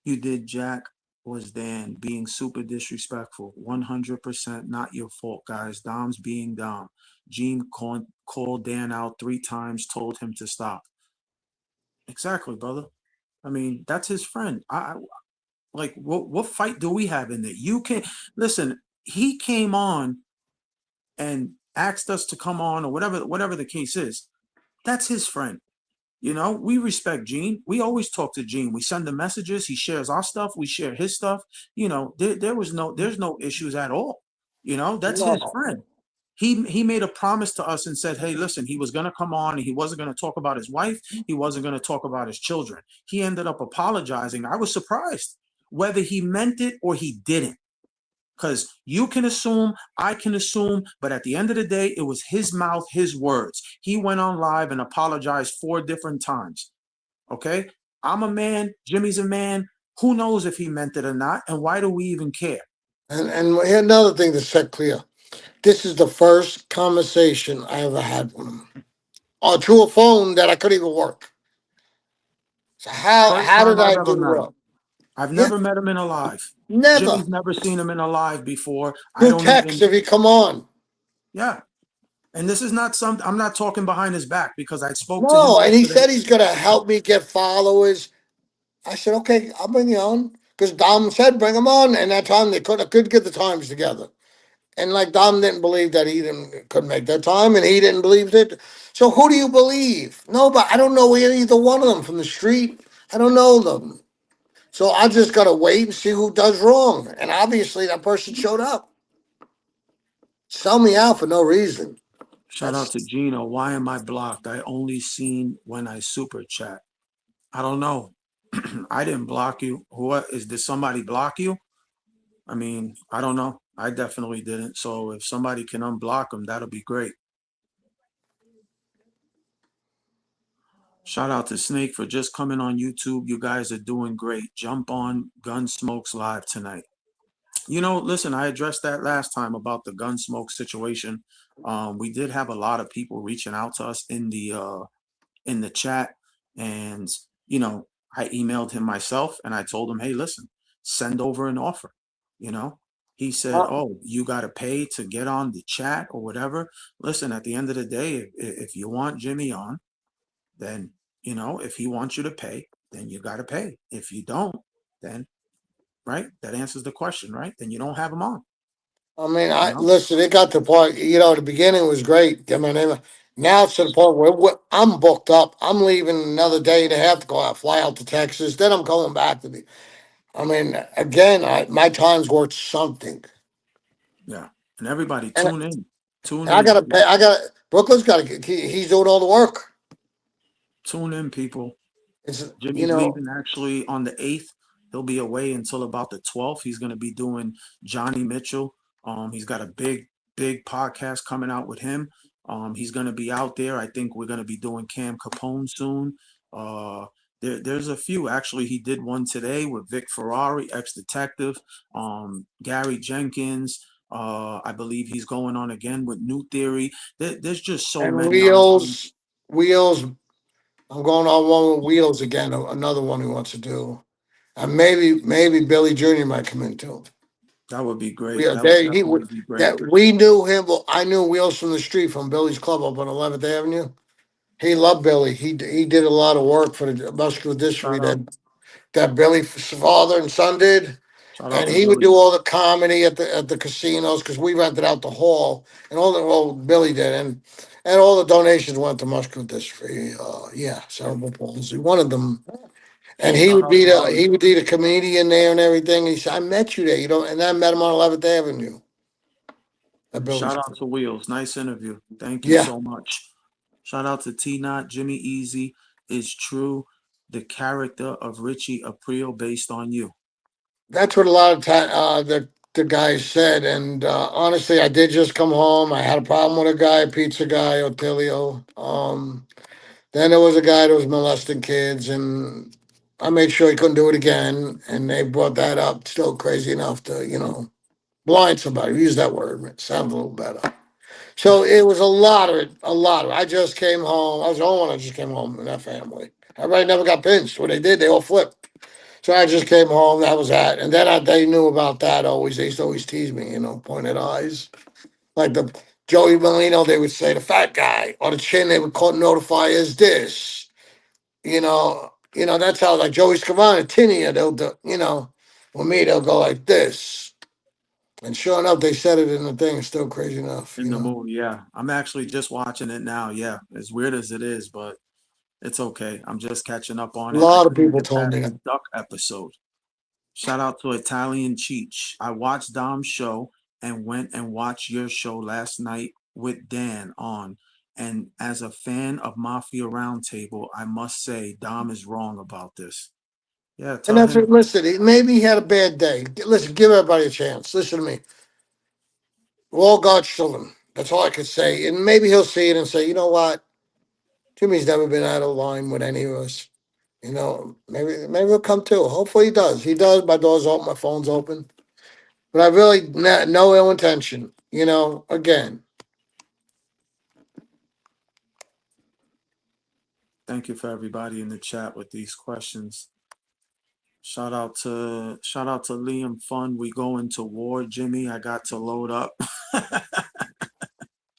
You did Jack was Dan being super disrespectful. 100% not your fault, guys. Dom's being Dom. Gene called Dan out 3 times, told him to stop. Exactly, brother. I mean, that's his friend. Like, what fight do we have in there? You can listen. He came on and asked us to come on, or whatever the case is. That's his friend. You know, we respect Gene. We always talk to Gene. We send him messages. He shares our stuff. We share his stuff. You know, there's no issues at all. You know, that's his No. friend. He made a promise to us and said, hey, listen, he was gonna come on and he wasn't gonna talk about his wife. He wasn't gonna talk about his children. He ended up apologizing. I was surprised whether he meant it or he didn't. Because you can assume, I can assume, but at the end of the day, it was his mouth, his words. He went on live and apologized 4 different times. Okay? I'm a man, Jimmy's a man. Who knows if he meant it or not? And why do we even care? And another thing to set clear. This is the first conversation I ever had with him. Through a phone that I couldn't even work. So First how time did I've I ever do met him. wrong? I've Yeah, never met him in a live. never. Jimmy's never seen him in a live before. I Through don't text even, if he come on. yeah. And this is not something, I'm not talking behind his back because I spoke to him No, and he yesterday. said he's gonna help me get followers. I said, okay, I'll bring you on. Because Dom said bring him on, and that time they could get the times together. And like Dom didn't believe that he didn't could make that time, and he didn't believe it. So who do you believe? No, but I don't know either one of them from the street. I don't know them. So I just gotta wait and see who does wrong. And obviously that person showed up. Sell me out for no reason. Shout out That's to Gino. Why am I blocked? I only seen when I super chat. I don't know. I didn't block you. Did somebody block you? I mean, I don't know. I definitely didn't. So if somebody can unblock them, that'll be great. Shout out to Snake for just coming on YouTube. You guys are doing great. Jump on Gunsmoke's live tonight. You know, listen, I addressed that last time about the Gunsmoke situation. We did have a lot of people reaching out to us in the chat, and you know, I emailed him myself and I told him, hey, listen, send over an offer. You know, he said, uh, oh, you got to pay to get on the chat or whatever. Listen, at the end of the day, if you want Jimmy on, then you know, if he wants you to pay, then you got to pay. If you don't, then right, that answers the question, right? Then you don't have him on. I mean, You I know, listen. It got to the point. The beginning was great. Get my name. Now it's to the point where I'm booked up. I'm leaving another day and a half to go out, fly out to Texas. Then I'm going back to the. I mean, again, my time's worth something, yeah. And everybody and, tune and I in, gotta pay. I got Brooklyn's got to. He's doing all the work. tune in, people. It's Jimmy's leaving actually on the 8th. He'll be away until about the 12th. He's going to be doing Johnny Mitchell. He's got a big podcast coming out with him. He's going to be out there. I think we're going to be doing Cam Capone soon. Uh, there's a few. Actually, he did one today with Vic Ferrari, ex-detective. Gary Jenkins. I believe he's going on again with New Theory. There's just so and many, honestly. wheels. I'm going on one with wheels again. Another one he wants to do, and maybe Billy Jr. might come in too. That would be We great. are That would there. definitely be great. That we knew him. Well, I knew Wheels from the street from Billy's Club up on 11th Avenue. He loved Billy. He did a lot of work for the muscular dystrophy Shout out, that Billy's father and son did, shout out and to he would Billy. do all the comedy at the casinos because we rented out the hall and all the well Billy did and all the donations went to muscular dystrophy. Yeah, cerebral palsy. One of them. And Shout out to Billy. he would be the comedian there and everything. He said, "I met you there, and I met him on 11th Avenue at Billy's." Shout out to Wheels. Nice interview. Thank you Yeah, so much. Shout out to T Not. Jimmy Easy is true. The character of Richie Aprile based on you. that's what a lot of time the guys said. And honestly, I did just come home. I had a problem with a guy, a pizza guy, Otilio. Then there was a guy that was molesting kids, and I made sure he couldn't do it again. And they brought that up, still crazy enough to blind somebody. Use that word. It sounds a little better. So it was a lot of it. A lot of it. I just came home. I was the only one that just came home in that family. Everybody never got pinched. When they did, they all flipped. So I just came home. That was that. And then they knew about that always. They used to always tease me, pointed eyes. Like the Joey Molino, they would say the fat guy. Or the chin, they would notify as this. That's how, like Joey Scavone, Tinia, they'll do, with me, they'll go like this. And sure enough, they said it in the thing. It's still crazy enough, In the movie, yeah. I'm actually just watching it now. Yeah, as weird as it is, but it's okay. I'm just catching up A on it. I lot of couldn't people get told past me the that. duck episode. Shout out to Italian Cheech. I watched Dom's show and went and watched your show last night with Dan on. And as a fan of Mafia Roundtable, I must say Dom is wrong about this. Yeah, And tell that's it. him. Listen, maybe he had a bad day. Listen, give everybody a chance. Listen to me. We're all God's children. That's all I could say. And maybe he'll see it and say, you know what? Jimmy's never been out of line with any of us. Maybe he'll come too. Hopefully he does. He does. My door's open. My phone's open. But I really no ill intention. Again, Thank you for everybody in the chat with these questions. Shout out to Liam Fun. We go into war, Jimmy. I got to load up.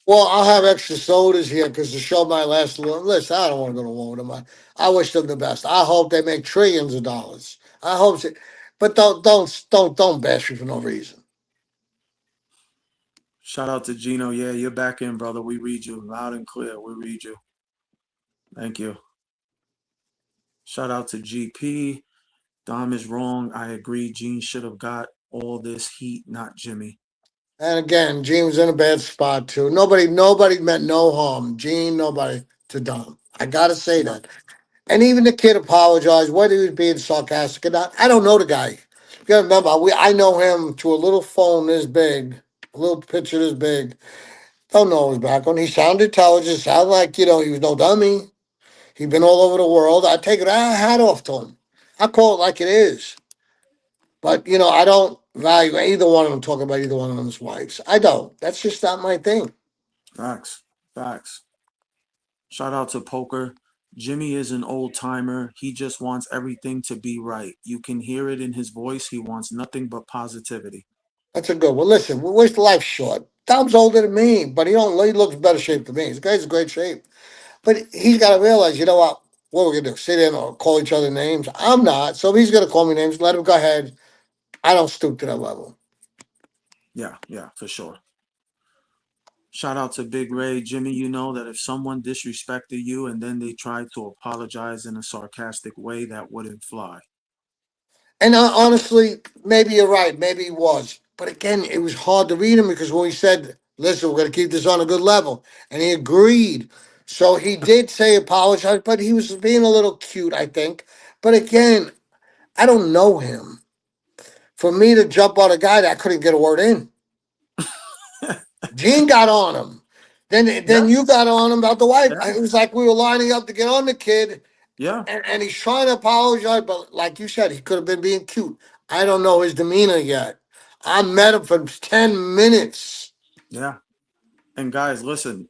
well, I'll have extra sodas here because the show might last a little. Listen, I don't want to go to war with them. I wish them the best. I hope they make trillions of dollars. I hope so. But don't bash me for no reason. Shout out to Gino. Yeah, you're back in, brother. We read you loud and clear. We read you. Thank you. Shout out to GP. Dom is wrong. I agree. Gene should have got all this heat, not Jimmy. And again, Gene was in a bad spot too. Nobody meant no harm. Gene, nobody to Dom. I gotta say Yeah. that. And even the kid apologized, whether he was being sarcastic or not. I don't know the guy. You gotta remember, I know him to a little phone this big, a little picture this big. Don't know his background. He sounded intelligent, sounded like, he was no dummy. He'd been all over the world. I take it, I hat off to him. I call it like it is. But, I don't value either one of them talking about either one of them's wives. I don't. That's just not my thing. Facts. Facts. Shout out to Poker. Jimmy is an old timer. He just wants everything to be right. You can hear it in his voice. He wants nothing but positivity. That's a good one. Listen, wish life's short. Tom's older than me, but he looks better shape than me. This guy's in great shape. But he's got to realize, you know what? What we're gonna do? Sit in or call each other names? I'm not. So if he's gonna call me names, let him go ahead. I don't stoop to that level. Yeah, yeah, for sure. Shout out to Big Ray. Jimmy, you know that if someone disrespected you and then they tried to apologize in a sarcastic way, that wouldn't fly. And honestly, maybe you're right. Maybe he was. But again, it was hard to read him because when he said, listen, we're going to keep this on a good level, and he agreed. So he did say apologize, but he was being a little cute, I think. But again, I don't know him. For me to jump on a guy that I couldn't get a word in, Gene got on him. Then Yeah, you got on him about the wife. yeah, It was like we were lining up to get on the kid, yeah, and he's trying to apologize, but like you said, he could have been being cute. I don't know his demeanor yet. I met him for 10 minutes. yeah. And guys, listen,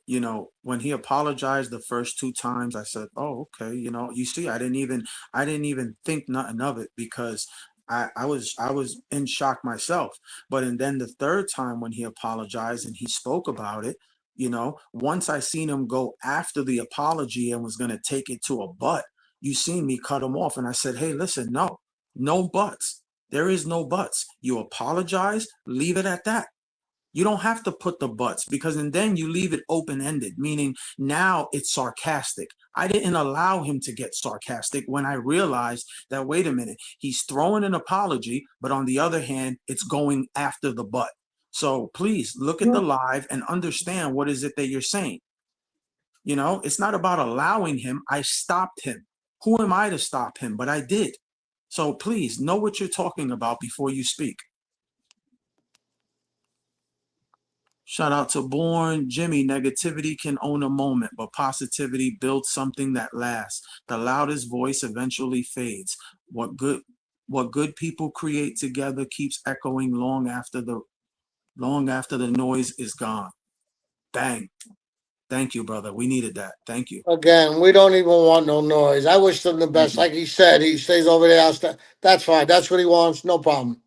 when he apologized the first two times, I said, "Oh, okay." You see, I didn't even think nothing of it because I was in shock myself. But and then the third time when he apologized and he spoke about it, once I seen him go after the apology and was gonna take it to a butt, you seen me cut him off, and I said, "Hey, listen, no, no buts. There is no buts. You apologize, leave it at that." You don't have to put the buts because and then you leave it open ended, meaning now it's sarcastic. I didn't allow him to get sarcastic when I realized that, wait a minute, he's throwing an apology, but on the other hand, it's going after the butt. So please look at the live and understand what is it that you're saying. It's not about allowing him. I stopped him. Who am I to stop him? But I did. So please know what you're talking about before you speak. Shout out to Born. Jimmy, negativity can own a moment, but positivity builds something that lasts. The loudest voice eventually fades. What good people create together keeps echoing long after the noise is gone. Bang. Thank you, brother. We needed that. Thank you. Again, we don't even want no noise. I wish them the Thank best. you. Like he said, he stays over there. That's fine. That's what he wants. No problem.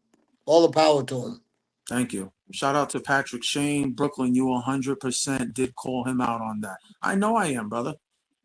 All the power to him. Thank you. Shout out to Patrick Shane. Brooklyn, you 100% did call him out on that. I know I am, brother.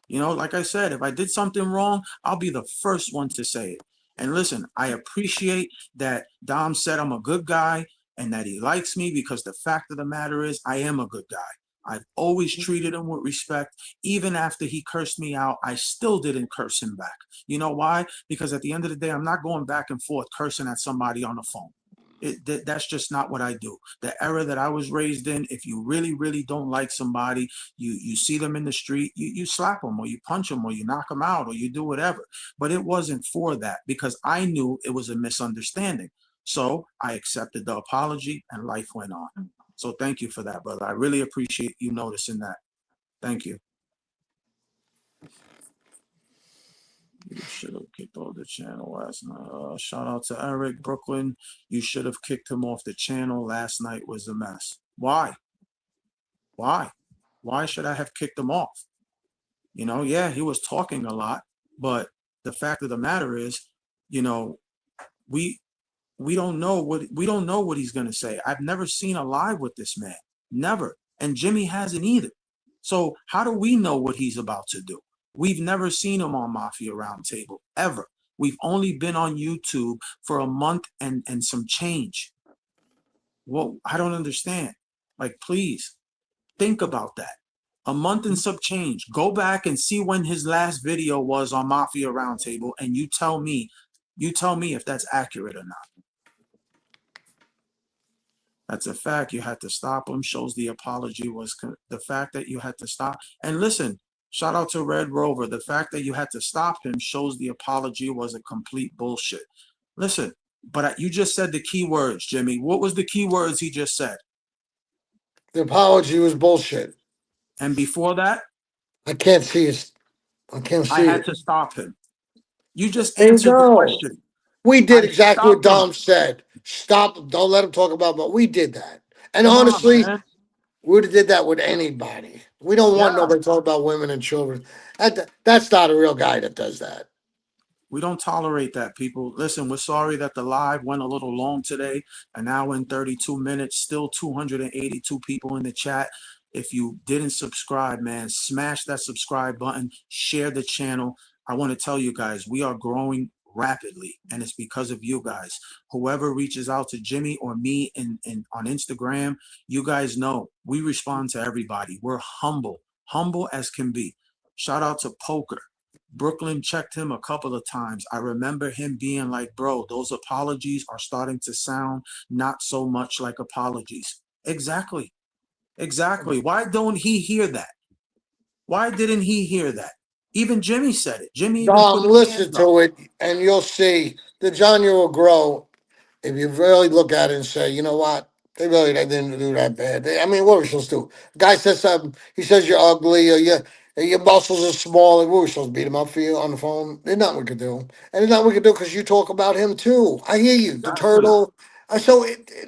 You know, like I said, if I did something wrong, I'll be the first one to say it. And listen, I appreciate that Dom said I'm a good guy and that he likes me, because the fact of the matter is I am a good guy. I've always treated him with respect. Even after he cursed me out, I still didn't curse him back. You know why? Because at the end of the day, I'm not going back and forth cursing at somebody on the phone. That's just not what I do. The era that I was raised in, if you really, really don't like somebody, you see them in the street, you slap them or you punch them or you knock them out or you do whatever. But it wasn't for that, because I knew it was a misunderstanding. So I accepted the apology and life went on. So thank you for that, brother. I really appreciate you noticing that. Thank you. You should have kicked off the channel last night. Shout out to Eric Brooklyn. You should have kicked him off the channel. Last night was a mess. Why? Why? Why should I have kicked him off? You know, yeah, he was talking a lot, but the fact of the matter is, you know, we don't know what he's gonna say. I've never seen a live with this man. Never. And Jimmy hasn't either. So how do we know what he's about to do? We've never seen him on Mafia Roundtable, ever. We've only been on YouTube for a month and some change. Well, I don't understand. Like, please, think about that. A month and some change. Go back and see when his last video was on Mafia Roundtable, and you tell me if that's accurate or not. That's a fact. You had to stop him. Shows the apology was the fact that you had to stop. And listen, shout out to Red Rover. The fact that you had to stop him shows the apology was a complete bullshit. Listen, but you just said the key words, Jimmy. What was the key words he just said? The apology was bullshit. And before that, I can't see it. I can't I see had it. to stop him. You just There you answered the go. question. We did I exactly what stopped him. Dom said. Stop him. Don't let him talk about. But we did that. And Come on, honestly, man. we would have did that with anybody. We don't want Yeah. nobody talking about women and children. That's not a real guy that does that. We don't tolerate that, people. Listen, we're sorry that the live went a little long today, an hour and 32 minutes, still 282 people in the chat. If you didn't subscribe, man, smash that subscribe button, share the channel. I want to tell you guys, we are growing rapidly, and it's because of you guys. Whoever reaches out to Jimmy or me on Instagram, you guys know we respond to everybody. We're humble as can be. Shout out to Poker. Brooklyn checked him a couple of times. I remember him being like, bro, those apologies are starting to sound not so much like apologies. Exactly. Exactly. Why don't he hear that? Why didn't he hear that? Even Jimmy said it. Jimmy even Dom, put his listen hands up. to it, and you'll see the John you will grow if you really look at it and say, you know what, they didn't do that bad. I mean, what are we supposed to do? Guy says something. He says you're ugly, or your muscles are small. What are we supposed to beat him up for you on the phone? There's nothing we could do, and there's nothing we could do because you talk about him too. I hear you, the Exactly. turtle.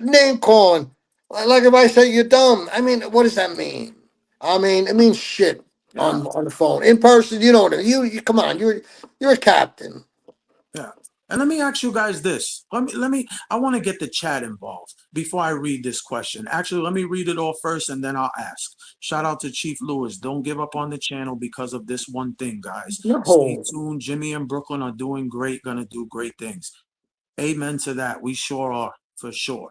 Name calling, like if I say you're dumb. I mean, what does that mean? I mean, it means shit Yeah. on the phone. In person, you know what I mean. You come on, you're a captain. Yeah. And let me ask you guys this. I want to get the chat involved before I read this question. Actually, let me read it all first and then I'll ask. Shout out to Chief Lewis. Don't give up on the channel because of this one thing, guys. Stay No. tuned. Jimmy and Brooklyn are doing great, gonna do great things. Amen to that. We sure are, for sure.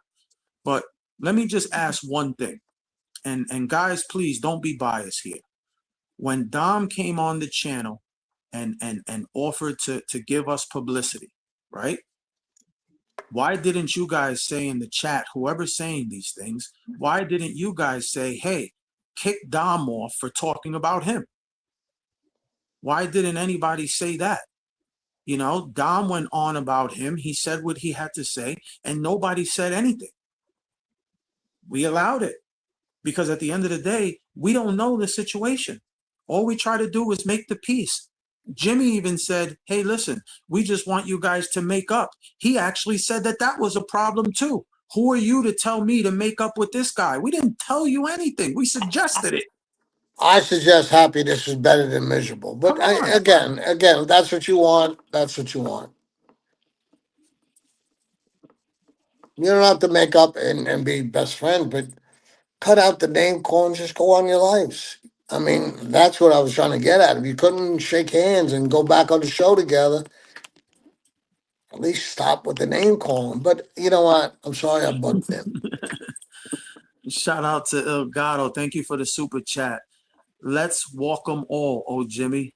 But let me just ask one thing. And guys, please don't be biased here. When Dom came on the channel and offered to give us publicity, right? Why didn't you guys say in the chat, whoever's saying these things, why didn't you guys say, hey, kick Dom off for talking about him? Why didn't anybody say that? You know, Dom went on about him. He said what he had to say, and nobody said anything. We allowed it because at the end of the day, we don't know the situation. All we try to do is make the peace. Jimmy even said, hey, listen, we just want you guys to make up. He actually said that that was a problem too. Who are you to tell me to make up with this guy? We didn't tell you anything. We suggested it. I suggest happiness is better than miserable. But Come on. again, that's what you want. That's what you want. You don't have to make up and be best friends, but cut out the name call and just go on your lives. I mean, that's what I was trying to get at. If you couldn't shake hands and go back on the show together, at least stop with the name calling. But you know what? I'm sorry I bugged him. Shout out to Elgato. Thank you for the super chat. Let's walk them all, oh Jimmy.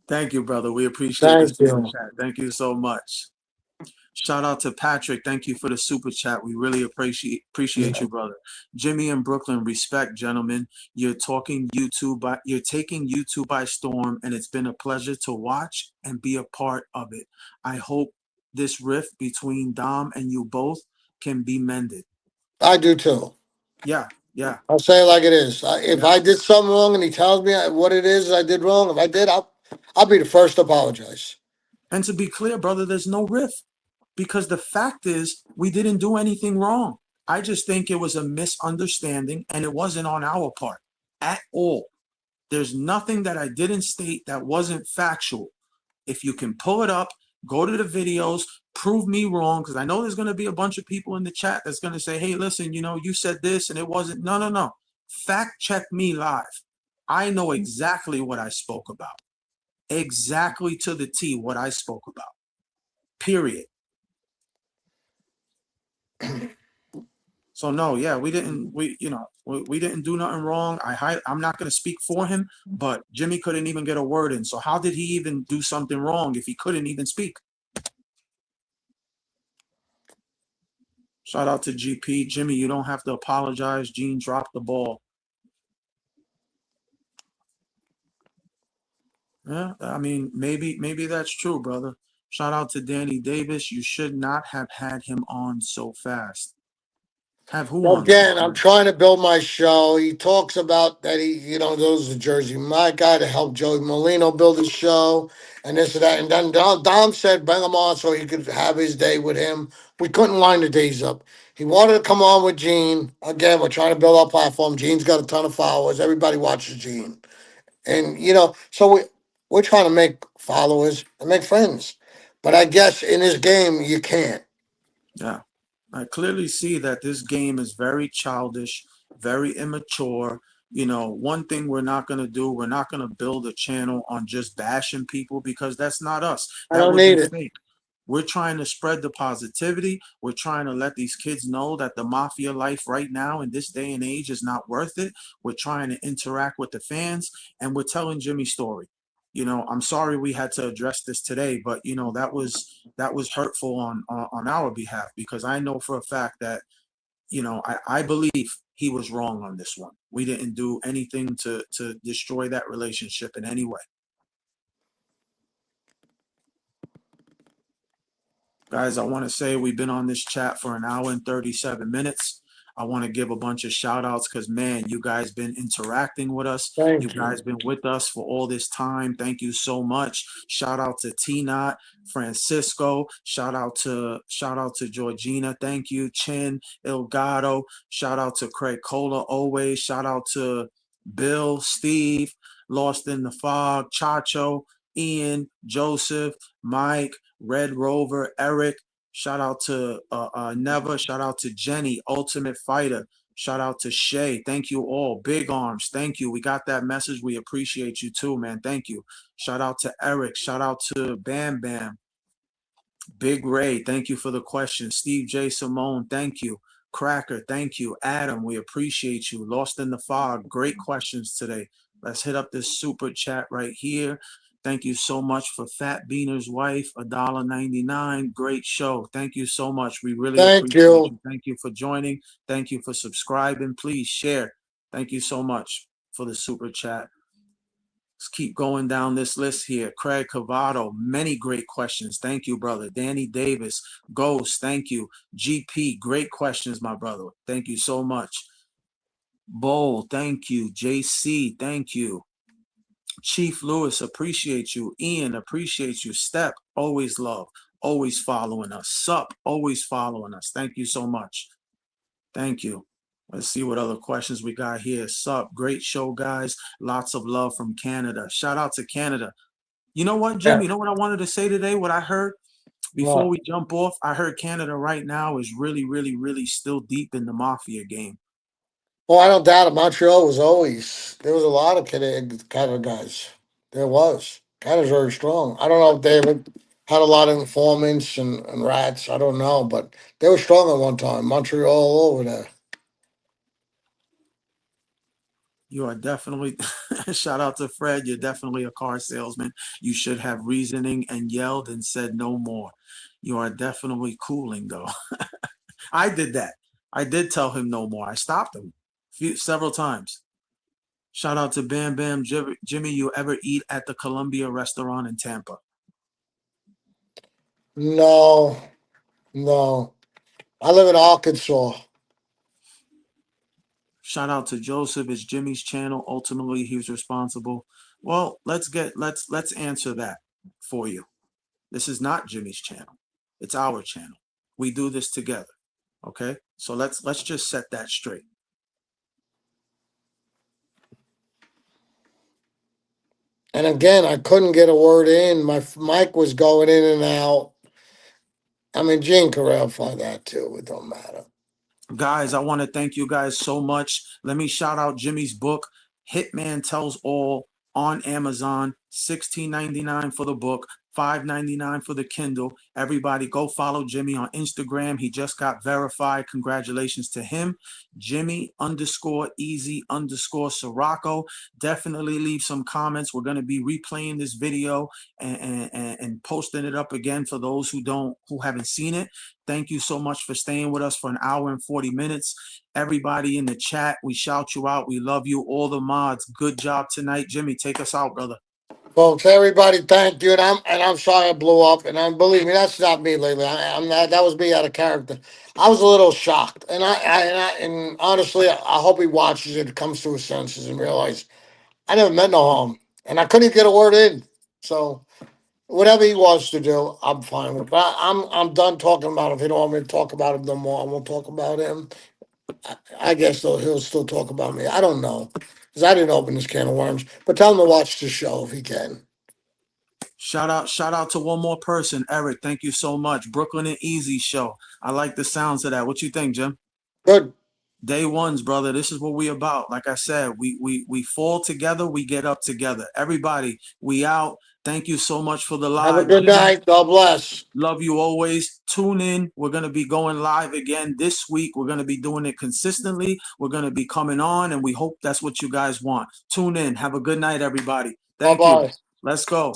Thank you, brother. We appreciate the Thank super you. chat. Thank you so much. Shout out to Patrick. Thank you for the super chat. We really appreciate Yeah, you, brother. Jimmy in Brooklyn, respect, gentlemen. You're taking YouTube by storm, and it's been a pleasure to watch and be a part of it. I hope this rift between Dom and you both can be mended. I do too. Yeah, yeah, I'll say it like it is. If yeah. I did something wrong and he tells me what it is I did wrong, if I did, I'll be the first to apologize. And to be clear, brother, there's no rift because the fact is we didn't do anything wrong. I just think it was a misunderstanding and it wasn't on our part at all. There's nothing that I didn't state that wasn't factual. If you can pull it up, go to the videos, prove me wrong, because I know there's going to be a bunch of people in the chat that's going to say, hey, listen, you said this and it wasn't. No, no, no. Fact check me live. I know exactly what I spoke about. Exactly to the T what I spoke about. Period. So no, yeah, we didn't do nothing wrong. I'm not going to speak for him, but Jimmy couldn't even get a word in. So how did he even do something wrong if he couldn't even speak? Shout out to GP. Jimmy, you don't have to apologize. Gene dropped the ball. Yeah, I mean, maybe that's true, brother. Shout out to Danny Davis. You should not have had him on so fast. Have who on so Again, I'm fast? trying to build my show. He talks about that goes to Jersey Mike guy to help Joey Molino build his show and this and that. And then Dom said bring him on so he could have his day with him. We couldn't line the days up. He wanted to come on with Gene. Again, we're trying to build our platform. Gene's got a ton of followers. Everybody watches Gene. And so we're trying to make followers and make friends. But I guess in this game you can't. Yeah. I clearly see that this game is very childish, very immature. One thing we're not going to do, we're not going to build a channel on just bashing people because that's not us. I That don't would be need it. fake. We're trying to spread the positivity. We're trying to let these kids know that the mafia life right now in this day and age is not worth it. We're trying to interact with the fans and we're telling Jimmy's story. I'm sorry we had to address this today, but that was hurtful on our behalf because I know for a fact that I believe he was wrong on this one. We didn't do anything to destroy that relationship in any way. Guys, I want to say we've been on this chat for an hour and 37 minutes. I want to give a bunch of shout outs because, man, you guys been interacting with us. You Thank guys you. been with us for all this time. Thank you so much. Shout out to T-Knot, Francisco. Shout out to Georgina. Thank you. Chin, Elgato. Shout out to Craig Cola always. Shout out to Bill, Steve, Lost in the Fog, Chacho, Ian, Joseph, Mike, Red Rover, Eric. Shout out to Never. Shout out to Jenny, Ultimate Fighter. Shout out to Shay. Thank you all. Big Arms. Thank you. We got that message. We appreciate you too, man. Thank you. Shout out to Eric. Shout out to Bam Bam. Big Ray, thank you for the question. Steve J. Simone, thank you. Cracker, thank you. Adam, we appreciate you. Lost in the Fog, great questions today. Let's hit up this super chat right here. Thank you so much for Fat Beaner's wife, $1.99. Great show. Thank you so much. We really Thank appreciate you. you. Thank you for joining. Thank you for subscribing. Please share. Thank you so much for the super chat. Let's keep going down this list here. Craig Cavato, many great questions. Thank you, brother. Danny Davis, Ghost, thank you. GP, great questions, my brother. Thank you so much. Bowl, thank you. JC, thank you. Chief Lewis, appreciate you. Ian, appreciate you. Step, always love, always following us. Sup, always following us. Thank you so much. Thank you. Let's see what other questions we got here. Sup, great show, guys. Lots of love from Canada. Shout out to Canada. You know what, Jim? Yeah. You know what I wanted to say today? What I heard before Well, we jump off, I heard Canada right now is really, really, really still deep in the Mafia game. I don't doubt it. Montreal was always there was a lot of Canada guys. There was. Canada's very strong. I don't know if they ever had a lot of informants and rats. I don't know, but they were strong at one time. Montreal all over there. You are definitely, shout out to Fred. You're definitely a car salesman. You should have reasoning and yelled and said no more. You are definitely cooling, though. I did that. I did tell him no more. I stopped him several times. Shout out to Bam Bam Jimmy. You ever eat at the Columbia restaurant in Tampa? No, no. I live in Arkansas. Shout out to Joseph. It's Jimmy's channel. Ultimately, he was responsible. Well, let's answer that for you. This is not Jimmy's channel. It's our channel. We do this together. Okay? So let's just set that straight. And again, I couldn't get a word in. My mic was going in and out. I mean, Gene can verify that too. It don't matter. Guys, I want to thank you guys so much. Let me shout out Jimmy's book, Hitman Tells All, on Amazon. $16.99 for the book, $5.99 for the Kindle. Everybody go follow Jimmy on Instagram. He just got verified. Congratulations to him. Jimmy_easy_Sirocco. Definitely leave some comments. We're going to be replaying this video and posting it up again for those who haven't seen it. Thank you so much for staying with us for an hour and 40 minutes. Everybody in the chat, we shout you out. We love you. All the mods, good job tonight. Jimmy, take us out, brother. Folks, everybody, thank you, and I'm sorry I blew up, and believe me, that's not me lately. I'm not. That was me out of character. I was a little shocked, and honestly, I hope he watches it, comes to his senses, and realize I never meant no harm, and I couldn't get a word in. So whatever he wants to do, I'm fine with. But I'm done talking about him. If he don't want me to talk about him no more, I won't talk about him. I guess he'll still talk about me. I don't know, because I didn't open this can of worms. But tell him to watch the show if he can. Shout out to one more person, Eric. Thank you so much. Brooklyn and Easy show. I like the sounds of that. What you think, Jim? Good. Day ones, brother. This is what we about. Like I said, we fall together, we get up together. Everybody, we out. Thank you so much for the live. Have a good night. God bless. Love you always. Tune in. We're going to be going live again this week. We're going to be doing it consistently. We're going to be coming on, and we hope that's what you guys want. Tune in. Have a good night, everybody. Thank you. Let's go.